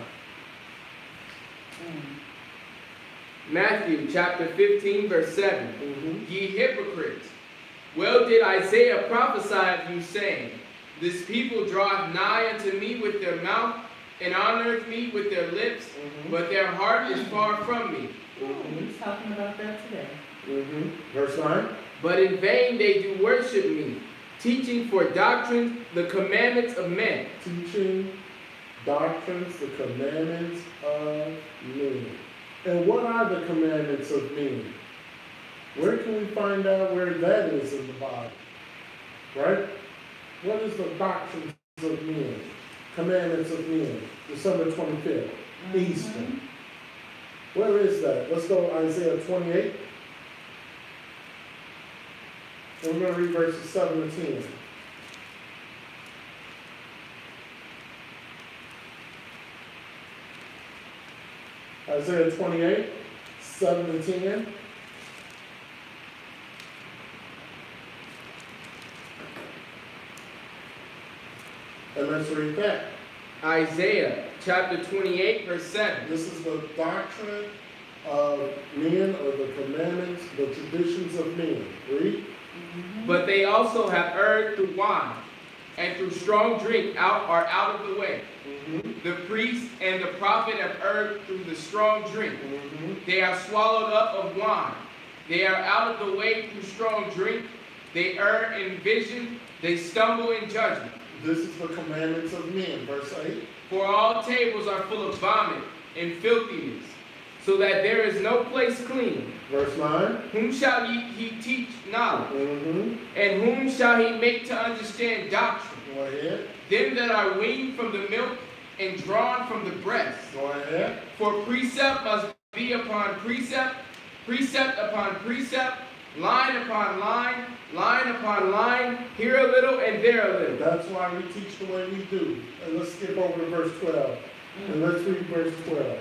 Matthew chapter 15, verse 7. Ye hypocrites, well did Isaiah prophesy of you, saying, This people draweth nigh unto me with their mouth, and honoreth me with their lips, but their heart is far from me. He's talking about that today. Verse 9. But in vain they do worship me, teaching for doctrines the commandments of men. Teaching doctrines, the commandments of men. And what are the commandments of men? Where can we find out where that is in the Bible? Right? What is the doctrines of men? Commandments of men. December 25th. Easter. Where is that? Let's go Isaiah 28. And we're going to read verses 7 and 10. Isaiah 28, 7 and 10. And let's read that. Isaiah chapter 28, verse 7. This is the doctrine of men, or the commandments, the traditions of men. Read. But they also have erred through wine, and through strong drink are out of the way. The priest and the prophet have erred through the strong drink. They are swallowed up of wine. They are out of the way through strong drink. They err in vision. They stumble in judgment. This is the commandments of men. Verse 8. For all tables are full of vomit and filthiness, so that there is no place clean. Verse 9. Whom shall he teach knowledge? And whom shall he make to understand doctrine? Go ahead. Them that are weaned from the milk and drawn from the breast. Go ahead. For precept must be upon precept, precept upon precept, line upon line, line upon line, here a little and there a little. That's why we teach the way we do. And let's skip over to verse 12. And let's read verse 12.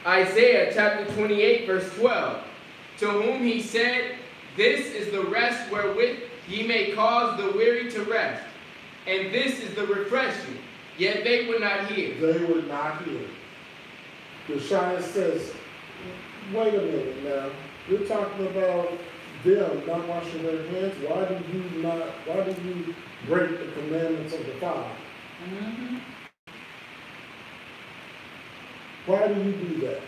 Isaiah chapter 28, verse 12. To whom he said, This is the rest wherewith ye may cause the weary to rest, and this is the refreshing. Yet they would not hear. They would not hear. Yeshua says, wait a minute now. You're talking about them not washing their hands. Why do you break the commandments of the Father? Why do you do that?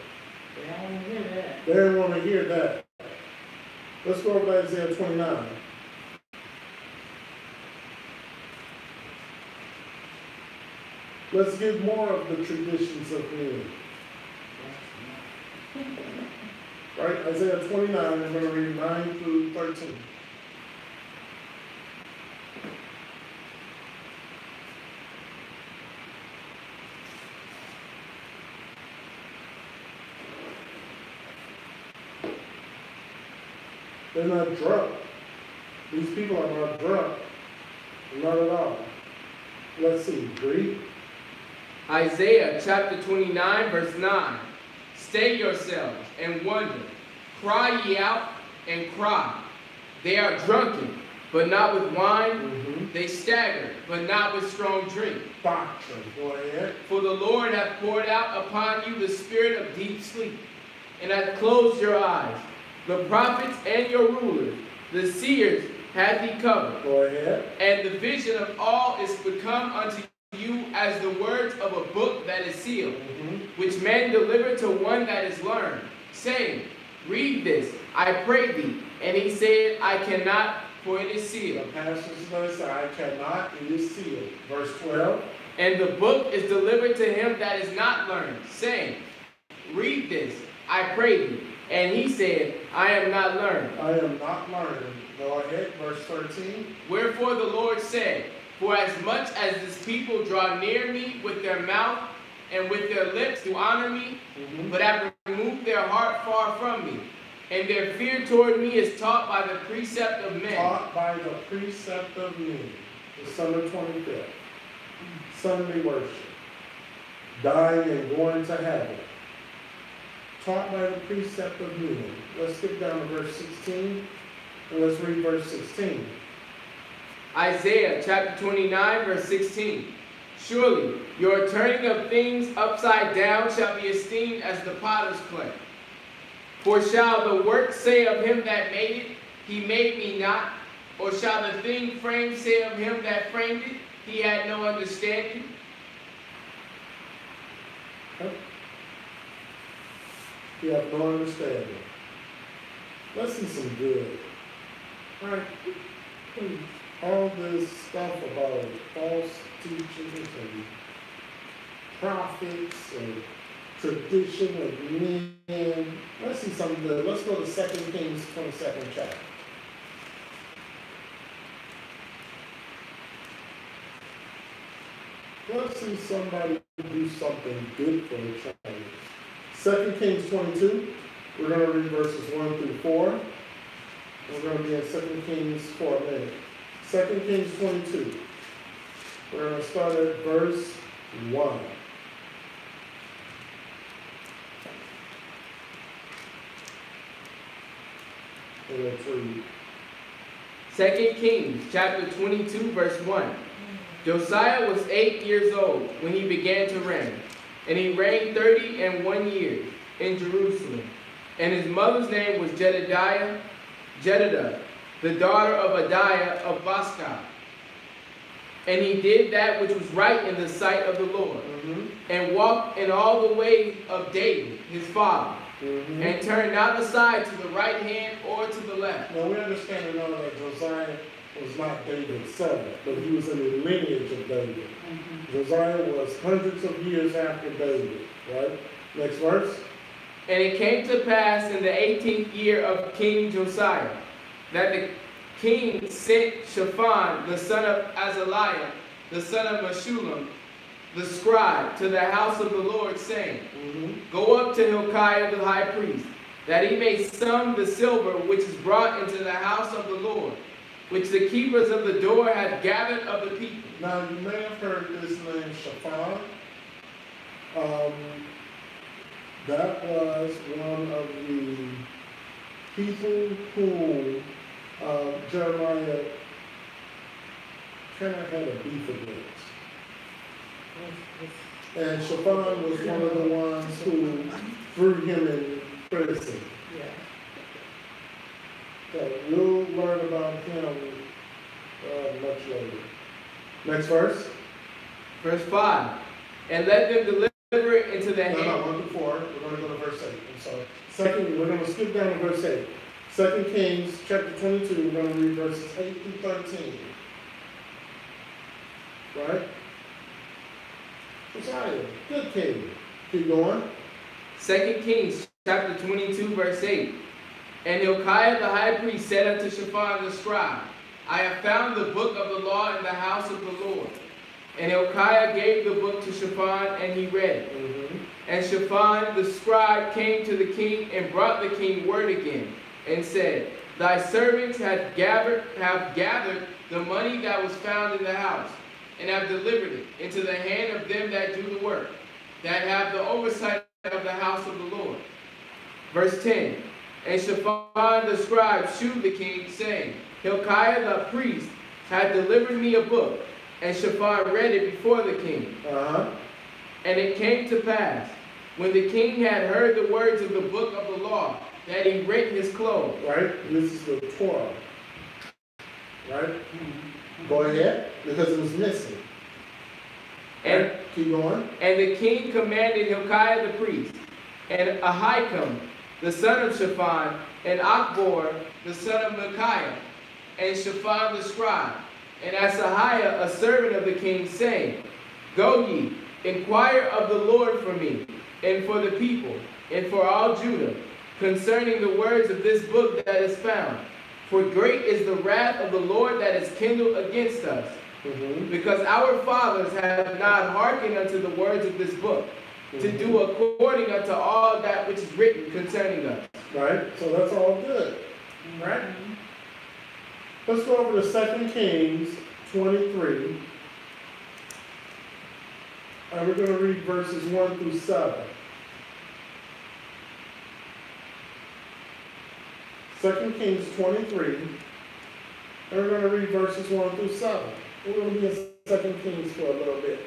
They don't want to hear that. They don't want to hear that. Let's go over to Isaiah 29. Let's get more of the traditions of men. Right? Isaiah 29, I'm going to read 9 through 13. They're not drunk. These people are not drunk. Not at all. Let's see, read. Isaiah chapter 29, verse 9. Stay yourselves and wonder. Cry ye out and cry. They are drunken, but not with wine. They stagger, but not with strong drink. Doctrine, go ahead. For the Lord hath poured out upon you the spirit of deep sleep, and hath closed your eyes. The prophets and your rulers, the seers, hath he covered. Go ahead. And the vision of all is become unto you as the words of a book that is sealed, which men deliver to one that is learned, saying, read this, I pray thee. And he said, I cannot, for it is sealed. The pastor is going to say, I cannot, it is sealed. Verse 12. And the book is delivered to him that is not learned, saying, read this, I pray thee. And he said, I am not learned. I am not learned. Go ahead, verse 13. Wherefore the Lord said, for as much as this people draw near me with their mouth and with their lips to honor me, but have removed their heart far from me, and their fear toward me is taught by the precept of men. Taught by the precept of men. December 25th. Sunday worship. Dying and going to heaven. Taught by the precept of men. Let's skip down to verse 16, and let's read verse 16. Isaiah chapter 29, verse 16. Surely your turning of things upside down shall be esteemed as the potter's clay. For shall the work say of him that made it, he made me not? Or shall the thing framed say of him that framed it, he had no understanding? You have no understanding. Let's see some good. All right, please. All this stuff about false teachers and prophets and tradition of men. Let's see something good. Let's go to 2 Kings 22nd chapter. Let's see somebody do something good for the church. 2 Kings 22. We're going to read verses 1 through 4. We're going to be in 2 Kings for a minute. 2 Kings 22. We're going to start at verse 1. And let's read. 2 Kings chapter 22, verse 1. Josiah was 8 years old when he began to reign, and he reigned 31 years in Jerusalem. And his mother's name was Jedidah, the daughter of Adiah of Boscath. And he did that which was right in the sight of the Lord, and walked in all the ways of David, his father, and turned not aside to the right hand or to the left. Now we understand and know that Josiah was not David's son, but he was in the lineage of David. Josiah was hundreds of years after David, right? Next verse. And it came to pass in the 18th year of King Josiah, that the king sent Shaphan, the son of Azaliah, the son of Meshullam, the scribe, to the house of the Lord, saying, Go up to Hilkiah the high priest, that he may sum the silver which is brought into the house of the Lord, which the keepers of the door have gathered of the people. Now you may have heard this name Shaphan. That was one of the people who Jeremiah kind of had a beef against. And Shaphan was one of the ones who threw him in prison. So we'll learn about him much later. Next verse. Verse 5. And let them deliver it into the hand. No, 1 through 4. We're going to go to verse 8. I'm sorry. Second, we're going to skip down to verse 8. 2 Kings chapter 22, we're going to read verses 8 through 13. Right? Josiah, good king. Keep going. 2 Kings chapter 22, verse 8. And Hilkiah the high priest said unto Shaphan the scribe, I have found the book of the law in the house of the Lord. And Hilkiah gave the book to Shaphan, and he read it. And Shaphan the scribe came to the king and brought the king word again, and said, thy servants have gathered the money that was found in the house, and have delivered it into the hand of them that do the work, that have the oversight of the house of the Lord. Verse 10. And Shaphan the scribe shewed the king, saying, Hilkiah the priest had delivered me a book. And Shaphan read it before the king. And it came to pass, when the king had heard the words of the book of the law, that he rent his clothes. Right? This is the Torah. Right? Go ahead, because it was missing. And keep going. And the king commanded Hilkiah the priest, and Ahikam, the son of Shaphan, and Achbor, the son of Micaiah, and Shaphan the scribe, and Asahiah, a servant of the king, saying, Go ye, inquire of the Lord for me, and for the people, and for all Judah, concerning the words of this book that is found. For great is the wrath of the Lord that is kindled against us, because our fathers have not hearkened unto the words of this book, to do according unto all that which is written concerning us. Right? So that's all good. Right? Let's go over to 2 Kings 23. And we're going to read verses 1 through 7. 2 Kings 23. And we're going to read verses 1 through 7. We're going to be in 2 Kings for a little bit.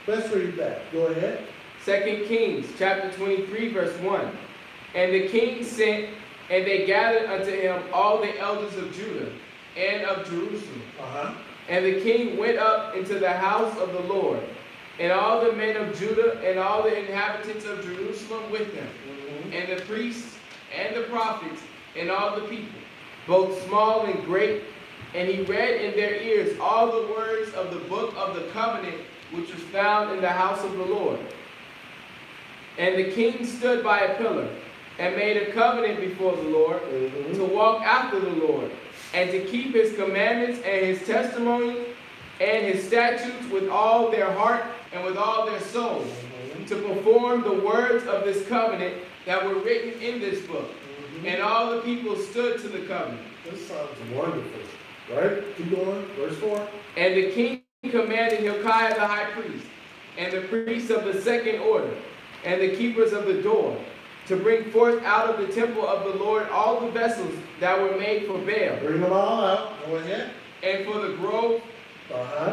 Let's read that. Go ahead. 2 Kings chapter 23, verse 1. And the king sent, and they gathered unto him all the elders of Judah and of Jerusalem. And the king went up into the house of the Lord, and all the men of Judah and all the inhabitants of Jerusalem with him, and the priests and the prophets and all the people, both small and great. And he read in their ears all the words of the book of the covenant which was found in the house of the Lord. And the king stood by a pillar, and made a covenant before the Lord, to walk after the Lord, and to keep his commandments and his testimonies and his statutes with all their heart and with all their soul, to perform the words of this covenant that were written in this book. And all the people stood to the covenant. This sounds wonderful. Right? Keep going. Verse 4. And the king commanded Hilkiah the high priest, and the priests of the second order, and the keepers of the door, to bring forth out of the temple of the Lord all the vessels that were made for Baal. Bring them all out. Go ahead. And for the grove,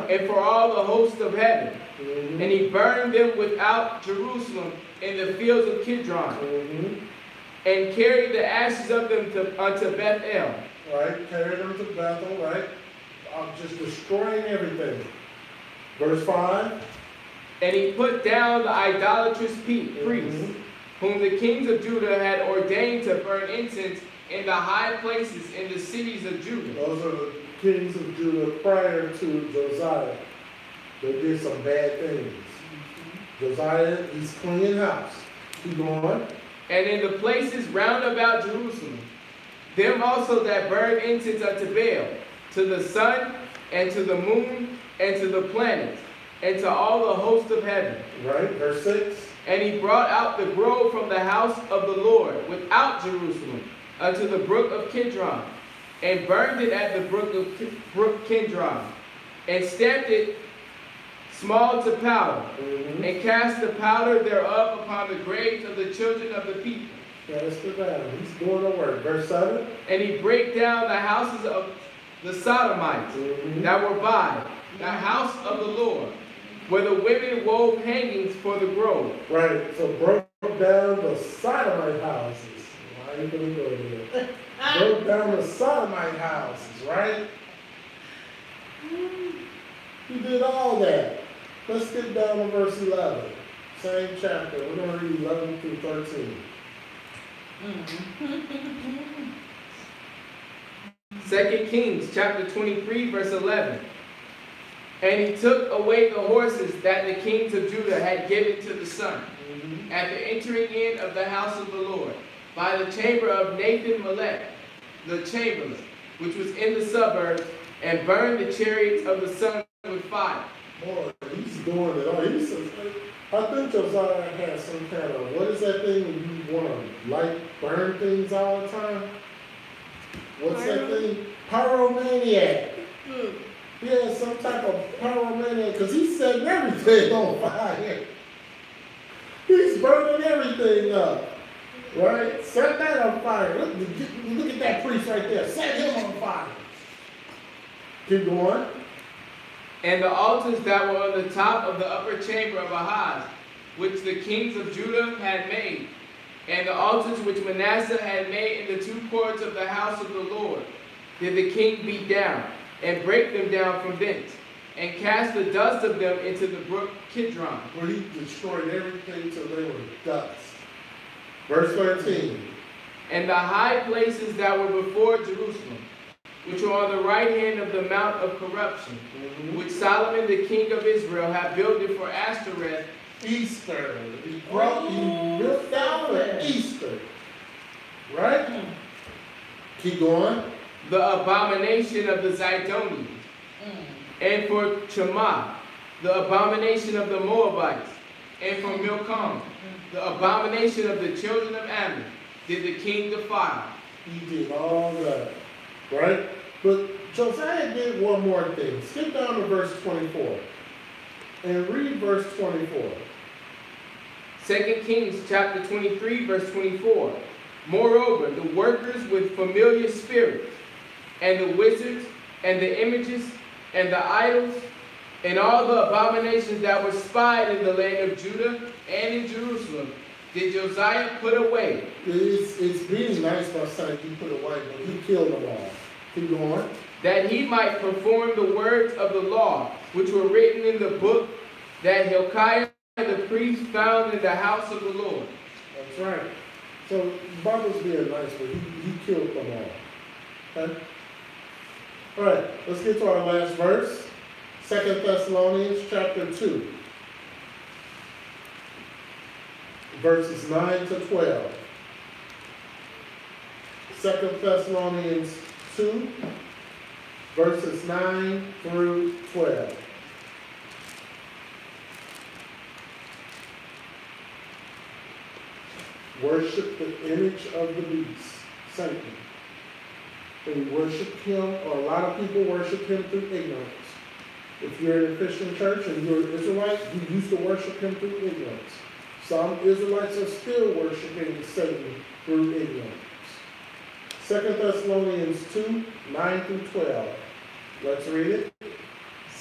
and for all the host of heaven. And he burned them without Jerusalem in the fields of Kidron, and carried the ashes of them unto Bethel. Right, carried them to Bethel, right? I'm just destroying everything. Verse 5. And he put down the idolatrous priests, whom the kings of Judah had ordained to burn incense in the high places in the cities of Judah. Those are the kings of Judah prior to Josiah. They did some bad things. Josiah, he's cleaning house. Keep going. And in the places round about Jerusalem, them also that burn incense unto Baal, to the sun, and to the moon, and to the planets, and to all the host of heaven. Right, verse 6. And he brought out the grove from the house of the Lord without Jerusalem unto the brook of Kidron, and burned it at the brook Kidron, and stamped it small to powder, and cast the powder thereof upon the graves of the children of the people. That's the battle. He's doing the work. Verse 7. And he brake down the houses of the Sodomites that were by the house of the Lord, where the women wove hangings for the grove. Right. So broke down the Sodomite houses. Why are you going to go there? Broke down the Sodomite houses, right? He did all that. Let's get down to verse 11. Same chapter. We're going to read 11 through 13. 2 Kings chapter 23, verse 11. And he took away the horses that the kings of Judah had given to the sun, at the entering in of the house of the Lord, by the chamber of Nathan-Melech, the chamberlain, which was in the suburbs, and burned the chariots of the sun with fire. Boy, he's doing it all. He says, I think Josiah has some kind of, what is that thing when you want to burn things all the time? What's that thing? Pyromaniac. Hmm. Yeah, some type of pyromaniac, because he's setting everything on fire. He's burning everything up. Right? Set that on fire. Look at that priest right there. Set him on fire. Keep going. And the altars that were on the top of the upper chamber of Ahaz, which the kings of Judah had made, and the altars which Manasseh had made in the two courts of the house of the Lord, did the king beat down, and break them down from thence, and cast the dust of them into the brook Kidron. Where he destroyed everything till they were dust. Verse 13. And the high places that were before Jerusalem, which were on the right hand of the Mount of Corruption, which Solomon the king of Israel had builded for Ashtoreth, Easter. He built that for Easter. Right? Keep going. the abomination of the Zidonians, and for Chemah, the abomination of the Moabites, and for Milcom, the abomination of the children of Ammon, did the king defile. He did all that. Right? But Josiah did one more thing. Skip down to verse 24 and read verse 24. 2 Kings chapter 23, verse 24. Moreover, the workers with familiar spirits, and the wizards, and the images, and the idols, and all the abominations that were spied in the land of Judah and in Jerusalem, did Josiah put away. It's being nice by saying he put away, but he killed them all. Keep going. That he might perform the words of the law, which were written in the book that Hilkiah the priest found in the house of the Lord. That's right. So Bible's being nice, but he killed them all. Okay? All right, let's get to our last verse. 2 Thessalonians chapter 2. Verses 9 to 12. 2 Thessalonians 2, verses 9 through 12. Worship the image of the beast, Satan. They worship him, or a lot of people worship him through ignorance. If you're in a Christian church and you're an Israelite, you used to worship him through ignorance. Some Israelites are still worshiping Satan through ignorance. 2 Thessalonians 2, 9 through 12. Let's read it.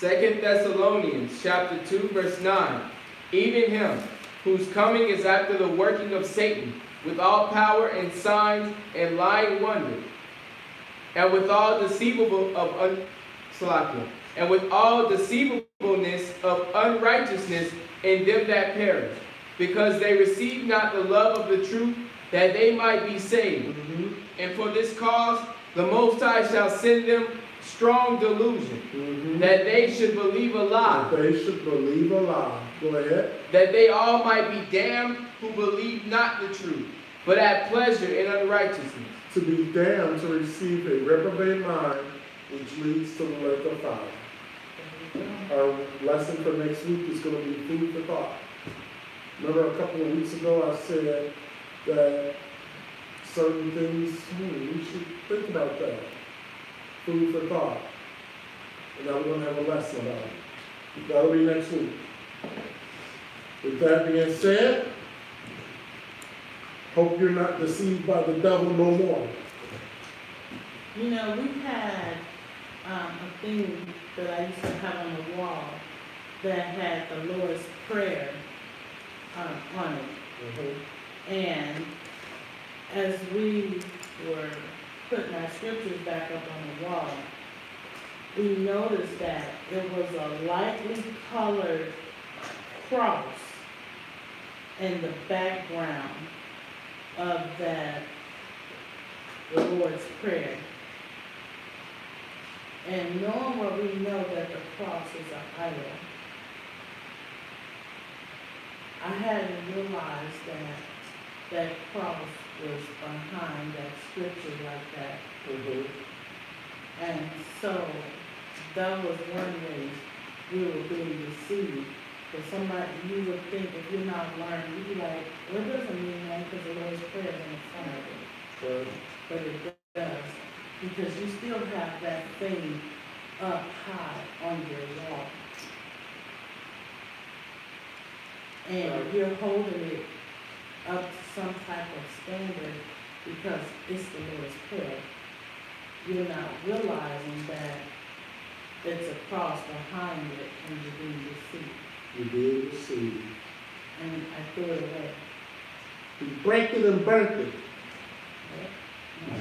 2 Thessalonians chapter 2, verse 9. Even him, whose coming is after the working of Satan, with all power and signs and lying wonder, and with all and with all deceivableness of unrighteousness in them that perish, because they receive not the love of the truth, that they might be saved. And for this cause the Most High shall send them strong delusion, that they should believe a lie. That they should believe a lie. Go ahead. That they all might be damned who believe not the truth, but have pleasure in unrighteousness. To be damned to receive a reprobate mind, which leads to the lake of fire. Our lesson for next week is going to be food for thought. Remember a couple of weeks ago I said that certain things, we should think about that. Food for thought. And now we're going to have a lesson about it. That'll be next week. With that being said, hope you're not deceived by the devil no more. You know, we had a thing that I used to have on the wall that had the Lord's Prayer on it. And as we were putting our scriptures back up on the wall, we noticed that it was a lightly colored cross in the background of that, the Lord's Prayer. And knowing what we know that the cross is an idol, I hadn't realized that that cross was behind that scripture like that. And so that was one way we were being deceived. Because somebody, you would think if you're not learning, you'd be like, well, it doesn't mean that because the Lord's Prayer is in front of it. But it does. because you still have that thing up high on your wall. And you're holding it up to some type of standard because it's the Lord's Prayer. You're not realizing that it's a cross behind it and you're being deceived. You did receive. And I threw it away. You break it and burnt it. Yeah.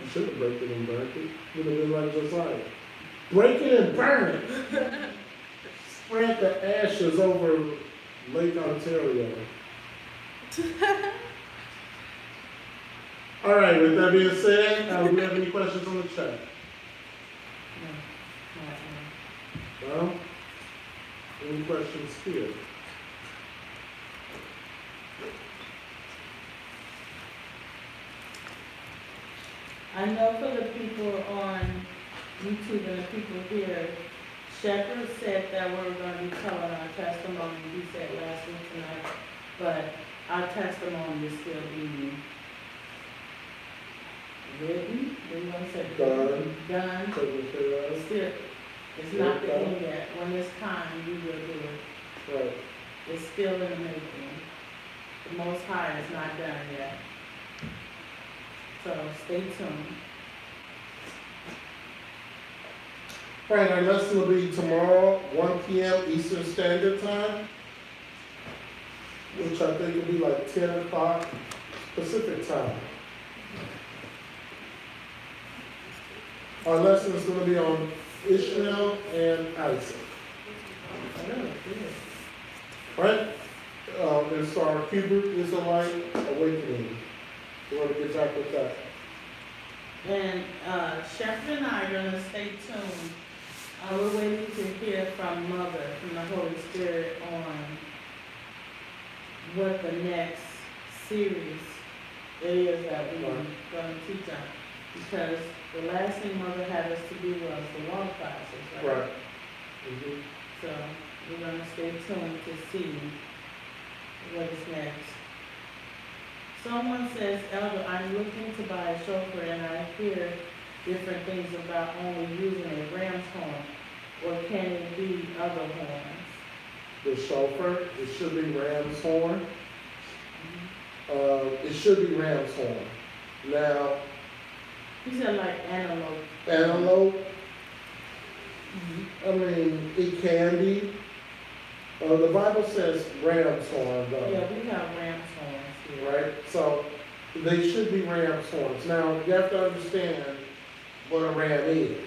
You should have break it and burnt it. Would have been like Josiah. Break it and burn it. Spread the ashes over Lake Ontario. All right, with that being said, do we have any questions on the chat? No? Any questions here? I know for the people on YouTube and the people here, Shepherd said that we're going to be telling our testimony, he said last week tonight, but our testimony is still being written, what do you want to say? Done. It's still, it's not the end yet. When it's time, we will do it. Right. It's still in the making. The Most High is not done yet. So stay tuned. All right, our lesson will be tomorrow, 1 p.m. Eastern Standard Time, which I think will be like 10 o'clock Pacific Time. Our lesson is going to be on Ishmael and Isaac. Right? It's our Hebrew Israelite awakening. We're going to get back with that. And Shepherd and I are going to stay tuned. We're waiting to hear from Mother, from the Holy Spirit, on what the next series is that we're going to teach on. Because the last thing Mother had us to do was the law classes, right? Right. Mm-hmm. So we're going to stay tuned to see what is next. Someone says, Elder, I'm looking to buy a chauffeur and I hear different things about only using a ram's horn, or can it be other horns? The chauffeur, it should be ram's horn. It should be ram's horn. Now, He said like antelope. antelope, I mean, it can be. The Bible says ram's horn, though. Yeah, we have ram's horns here. Right? So they should be ram's horns. Now, you have to understand what a ram is.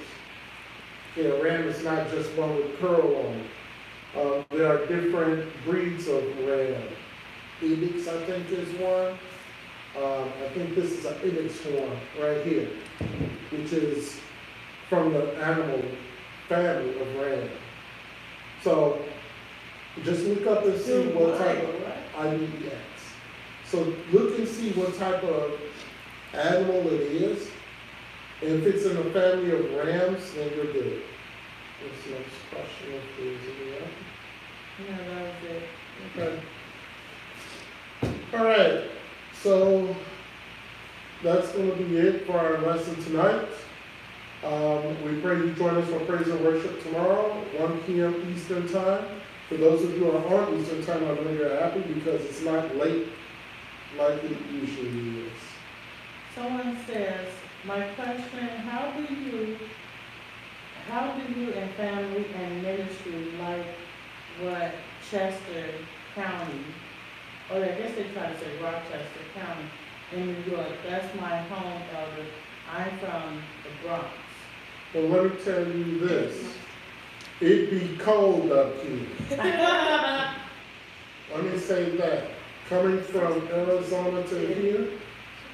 A ram is not just one with curl on it. There are different breeds of ram. Ibex, I think, is one. I think this is an ibex horn right here, which is from the animal family of ram. So just look up and see what type of IBX. So look and see what type of animal it is. And if it's in the family of rams, then you're good. What's the next question? If there's any other? No, that was it. Okay. All right. So that's going to be it for our lesson tonight. We pray you join us for praise and worship tomorrow, 1 p.m. Eastern Time. For those of you who are on Eastern Time, I know you're happy because it's not late like it usually is. Someone says, my question, how do you and family and ministry like what Chester County, or I guess they try to say Rochester County in New York, that's my home, Elder. I'm from the Bronx. Well, let me tell you this. It be cold up here. Let me say that. Coming from Arizona to here,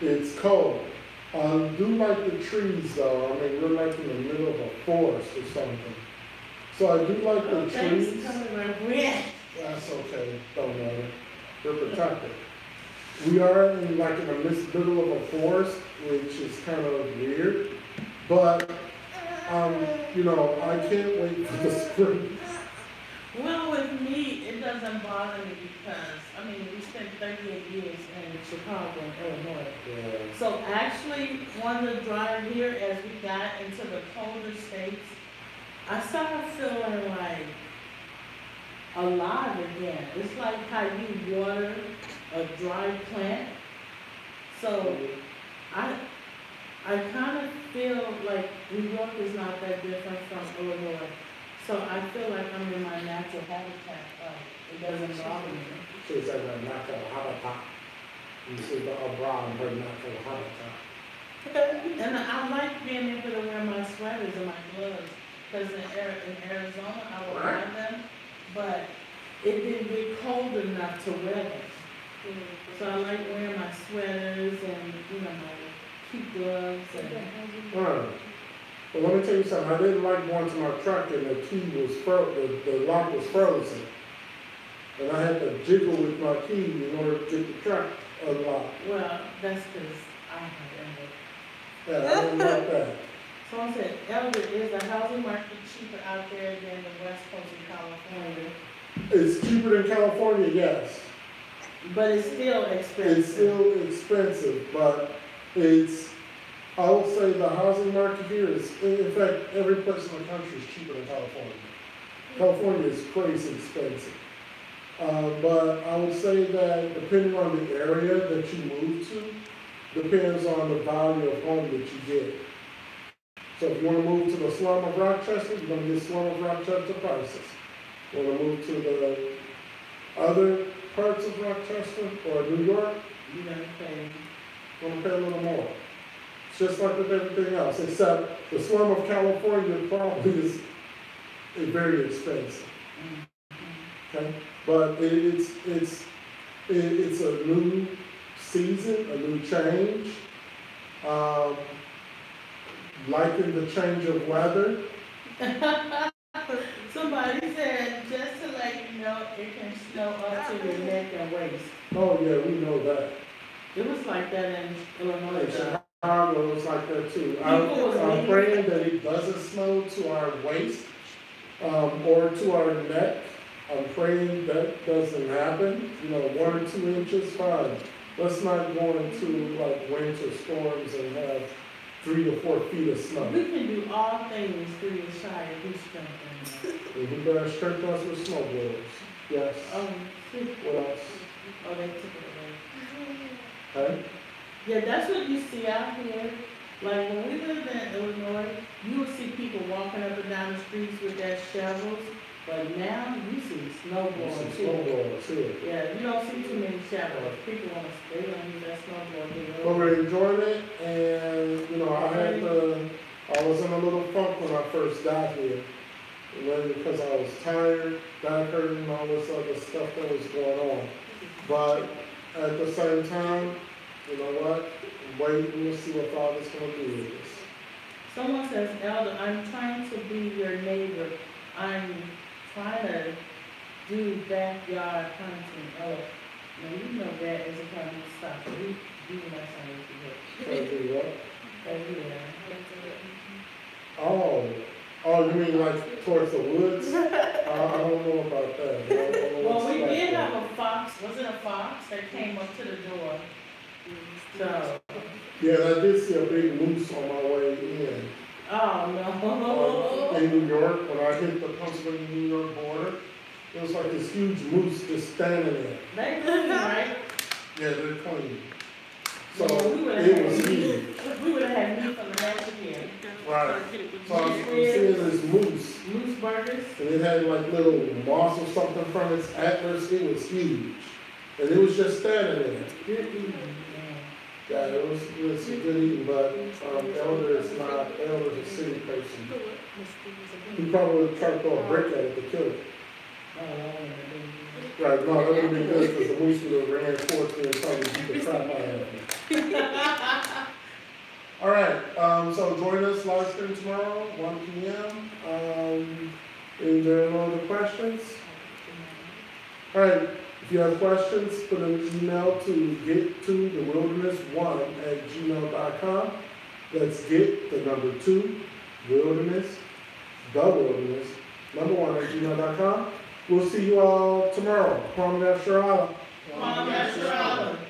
it's cold. Do like the trees though. I mean, we're like in the middle of a forest or something. So I do like the trees. That's okay. Don't matter. We're protected. We are in like in the middle of a forest, which is kind of weird. But you know, I can't wait for the spring. Well, with me, it doesn't doesn't bother me because, I mean, we spent 38 years in Chicago and Illinois. Yeah. So actually, on the drive here, as we got into the colder states, I started feeling like alive again. It's like how you water a dry plant. So I kind of feel like New York is not that different from Illinois. So I feel like I'm in my natural habitat. It doesn't bother me. She said a natural habitat. You see the brown, her natural habitat. And I like being able to wear my sweaters and my gloves, because in Arizona, I would wear them, but it didn't get cold enough to wear them. So I like wearing my sweaters and, my cute gloves and. Right. Well, let me tell you something. I didn't like going to my truck and the key was the lock was frozen. And I had to jiggle with my key in order to get the truck unlocked. Well, that's because I have Yeah, I didn't like that. Someone said, Elder, is the housing market cheaper out there than the west coast of California? It's cheaper than California, yes. But it's still expensive. It's still expensive, but I would say the housing market here is, in fact, every place in the country is cheaper than California. California is crazy expensive. But I would say that depending on the area that you move to, depends on the value of home that you get. So if you want to move to the slum of Rochester, you're going to get slum of Rochester prices. You want to move to the other parts of Rochester or New York, You're gonna pay. you're going to pay a little more. It's just like with everything else, except the slum of California probably is very expensive. Okay, but it's a new season, a new change. Liking the change of weather. Somebody said, just to let you know, it can snow up to your neck and waist. Oh yeah, we know that. It was like that in Illinois. In though. Chicago, it's like that too. People was I'm waiting. praying that it doesn't snow to our waist or to our neck. I'm praying that doesn't happen. 1 or 2 inches, fine. Let's not go into like winter storms and have 3 to 4 feet of snow. We can do all things through the Shire who strengthens us. And we better strengthen us with snow blowers. Yes. What else? Oh, they took it away. Hey? Yeah, that's what you see out here. Like when we lived in Illinois, you would see people walking up and down the streets with their shovels, but now you see snowboarding Snow too. blowers here. Yeah, you don't see too many shovels. People want to stay on use that snowboard. But we're enjoying it, and I was in a little funk when I first got here. Because I was tired, back hurting, and all this other stuff that was going on. But at the same time, you know what? Wait, we'll see what God is going to do with this. Someone says, Elder, I'm trying to be your neighbor. I'm trying to do backyard hunting. Oh, now you know that is a kind of stuff. We do that Trying to do what? yeah. Oh, you mean like towards the woods? I don't know about that. I don't know Well, what's we like did that. have a fox, was it a fox that came up to the door? So, Yeah, I did see a big moose on my way in. oh no. In New York, when I hit the Pennsylvania New York border, it was like this huge moose just standing there. They clean, right? Yeah, they're clean. So Yeah, we would've it had was meat. huge. We would have had meat from the Mexican. Right. So I'm seeing this moose, Moose burgers. and it had like little moss or something from its antlers. It was huge, and it was just standing there. Good eating, Yeah, it was good eating, but Elder is a city person. He probably would have tried to throw a brick at it to kill it. Right, no, that would have been good because the moose would have ran towards me and probably beat the crap out of me. All right, so join us live stream tomorrow, 1 p.m. Is there no other questions? All right, if you have questions, put an email to gettothewilderness1@gmail.com. That's get the number 2, wilderness, the wilderness, number 1 @gmail.com. We'll see you all tomorrow. Kwame Nasrallah. Kwame Nasrallah.